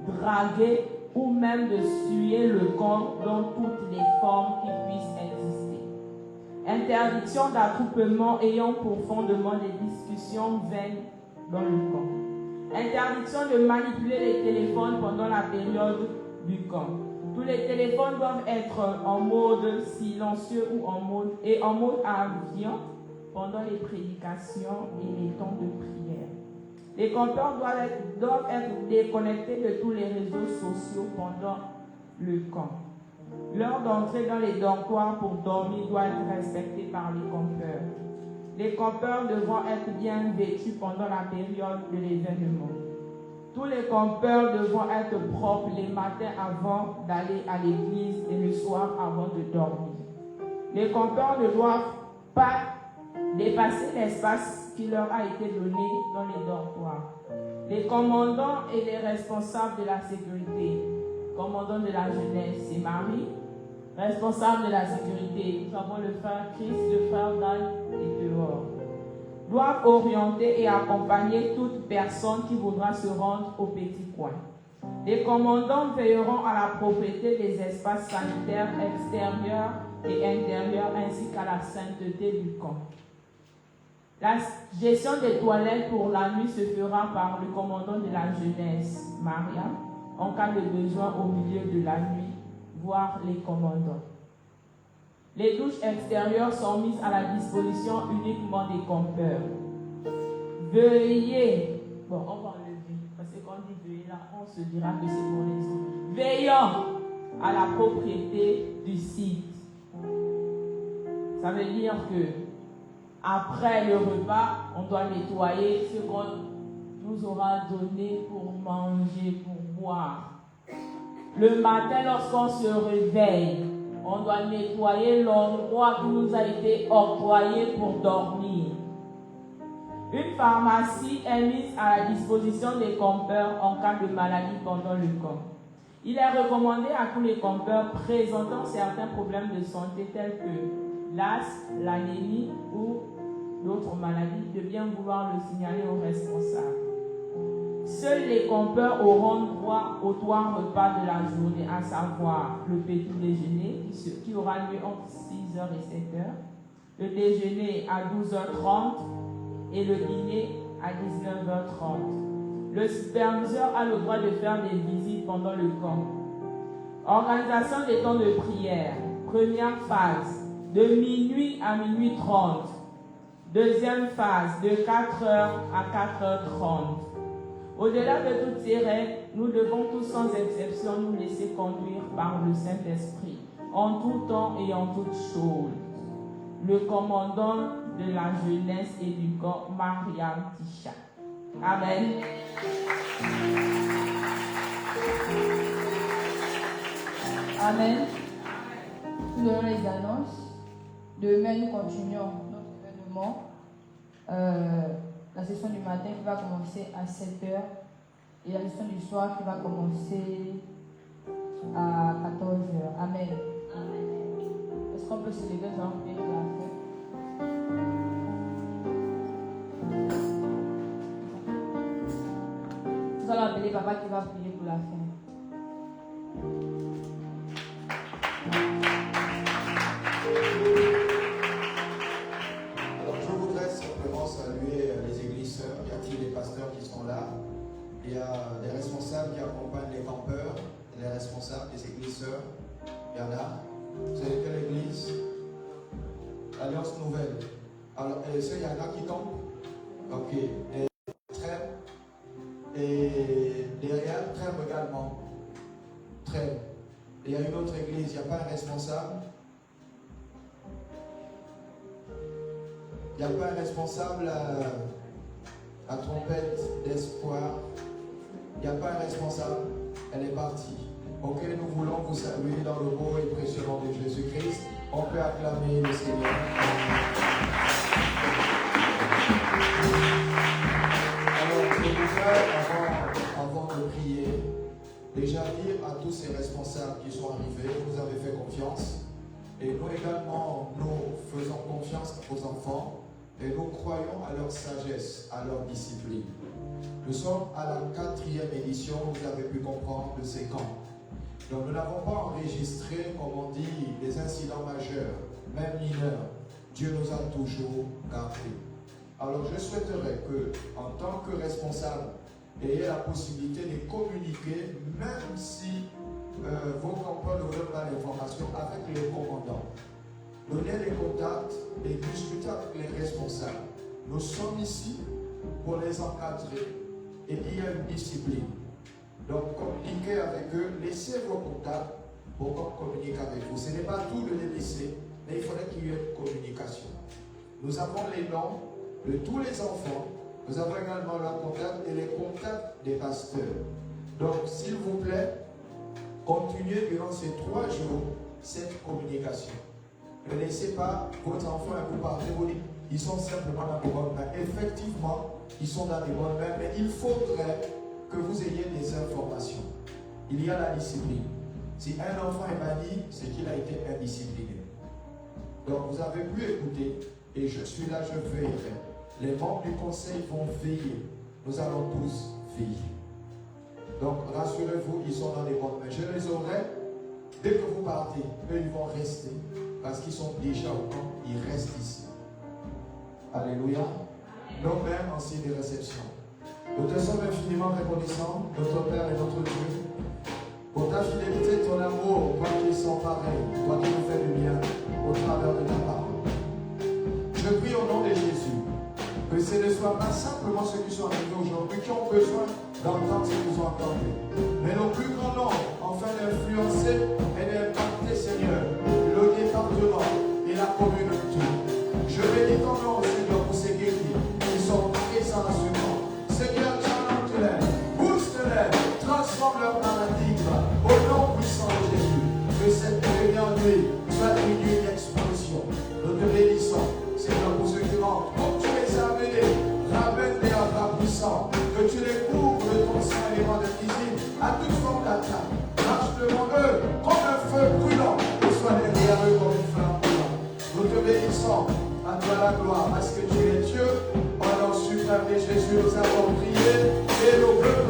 draguer ou même de suyer le camp dans toutes les formes qui puissent exister. Interdiction d'attroupement ayant pour fondement des discussions vaines dans le camp. Interdiction de manipuler les téléphones pendant la période du camp. Tous les téléphones doivent être en mode silencieux ou en mode avion pendant les prédications et les temps de prière. Les campeurs doivent être déconnectés de tous les réseaux sociaux pendant le camp. L'heure d'entrée dans les dortoirs pour dormir doit être respectée par les campeurs. Les campeurs devront être bien vêtus pendant la période de l'événement. Tous les campeurs devront être propres les matins avant d'aller à l'église et le soir avant de dormir. Les campeurs ne doivent pas dépasser l'espace qui leur a été donné dans les dortoirs. Les commandants et les responsables de la sécurité, commandant de la jeunesse, c'est Marie. Responsable de la sécurité, nous avons le frère Christ, le frère Dan et dehors. Doivent orienter et accompagner toute personne qui voudra se rendre au petit coin. Les commandants veilleront à la propriété des espaces sanitaires extérieurs et intérieurs ainsi qu'à la sainteté du camp. La gestion des toilettes pour la nuit se fera par le commandant de la jeunesse, Maria, en cas de besoin au milieu de la nuit, voire les commandants. Les douches extérieures sont mises à la disposition uniquement des campeurs. Veuillez, on va enlever, parce que quand on dit veuillez là, on se dira que c'est pour les autres. Veillant à la propriété du site. Ça veut dire que après le repas, on doit nettoyer ce qu'on nous aura donné pour manger, pour boire. Le matin, lorsqu'on se réveille, on doit nettoyer l'endroit qui nous a été octroyé pour dormir. Une pharmacie est mise à la disposition des campeurs en cas de maladie pendant le camp. Il est recommandé à tous les campeurs présentant certains problèmes de santé tels que l'asthme, l'anémie ou d'autres maladies de bien vouloir le signaler aux responsables. Seuls les campeurs auront droit aux 3 repas de la journée, à savoir le petit déjeuner qui aura lieu entre 6h et 7h, le déjeuner à 12h30 et le dîner à 19h30. Le superviseur a le droit de faire des visites pendant le camp. Organisation des temps de prière. Première phase, de minuit à minuit 30. Deuxième phase, de 4h à 4h30. Au-delà de toutes ces règles, nous devons tous sans exception nous laisser conduire par le Saint-Esprit, en tout temps et en toutes choses. Le commandant de la jeunesse et du camp, Mariam Tisha. Amen. Amen. Nous donnons les annonces. Demain, nous continuons notre événement. La session du matin qui va commencer à 7h et la session du soir qui va commencer à 14h. Amen. Amen. Est-ce qu'on peut se lever dans le prier pour la fin? Nous allons appeler papa qui va prier pour la fin. est-ce qu'il y en a qui tombent? Ok. Et trêve. Et derrière, trêve également. Trêve. Il y a une autre église, il n'y a pas un responsable. Il n'y a pas un responsable à trompette d'espoir. Il n'y a pas un responsable. Elle est partie. Ok, nous voulons vous saluer dans le beau et précieux nom de Jésus-Christ. On peut acclamer le Seigneur. Alors, je voudrais, avant de prier, déjà dire à tous ces responsables qui sont arrivés, vous avez fait confiance. Et nous également, nous faisons confiance aux enfants et nous croyons à leur sagesse, à leur discipline. Nous sommes à la 4e édition, vous avez pu comprendre, de ces camps. Donc nous n'avons pas enregistré, comme on dit, des incidents majeurs, même mineurs. Dieu nous a toujours gardés. Alors je souhaiterais que, en tant que responsable, ayez la possibilité de communiquer, même si vos campagnes ne donnent pas l'information, avec les commandants. Donnez les contacts et discutez avec les responsables. Nous sommes ici pour les encadrer et il y a une discipline. Donc communiquez avec eux, laissez vos contacts pour qu'on communique avec vous. Ce n'est pas tout de les laisser, mais il faudrait qu'il y ait une communication. Nous avons les noms de tous les enfants, nous avons également leurs contacts et les contacts des pasteurs. Donc s'il vous plaît, continuez durant ces 3 jours cette communication. Ne laissez pas votre enfant et vous parler, vous dites, ils sont simplement dans les bonnes mains. Effectivement, ils sont dans les bonnes mains, mais il faudrait que vous ayez des informations. Il y a la discipline. Si un enfant est banni, c'est qu'il a été indiscipliné. Donc vous avez pu écouter, et je suis là, je veillerai. Les membres du conseil vont veiller. Nous allons tous veiller. Donc rassurez-vous, ils sont dans les bonnes mains. Je les aurai, dès que vous partez, eux ils vont rester. Parce qu'ils sont déjà au camp, ils restent ici. Alléluia. Nous-mêmes en signe de réception. Nous te sommes infiniment reconnaissants, notre Père et notre Dieu, pour ta fidélité, ton amour, toi qui es sans pareil, toi qui nous fais du bien au travers de ta parole. Je prie au nom de Jésus que ce ne soit pas simplement ceux qui sont arrivés aujourd'hui qui ont besoin d'entendre ce qu'ils ont entendu, mais le plus grand nombre, afin d'influencer et d'impacter, Seigneur, le département et la commune tout. Je bénis ton nom, Seigneur, pour ces guéris qui sont présents à ce camp. Seigneur, challenge-les, booste-les, transforme leur paradigme au nom puissant de Jésus. Que cette première nuit soit une nuit d'expansion. Nous te bénissons, Seigneur, pour ceux qui rentrent. Comme tu les as amenés, ramène-les à bras puissant. Que tu les couvres de ton sang et les rangs de cuisine à toute forme d'attaque. Marche devant eux comme un feu brûlant et sois derrière eux comme une flamme brûlante. Nous te bénissons, à toi la gloire, parce que tu es Dieu. Au nom suprême de Jésus, nous avons prié et nous pleurons.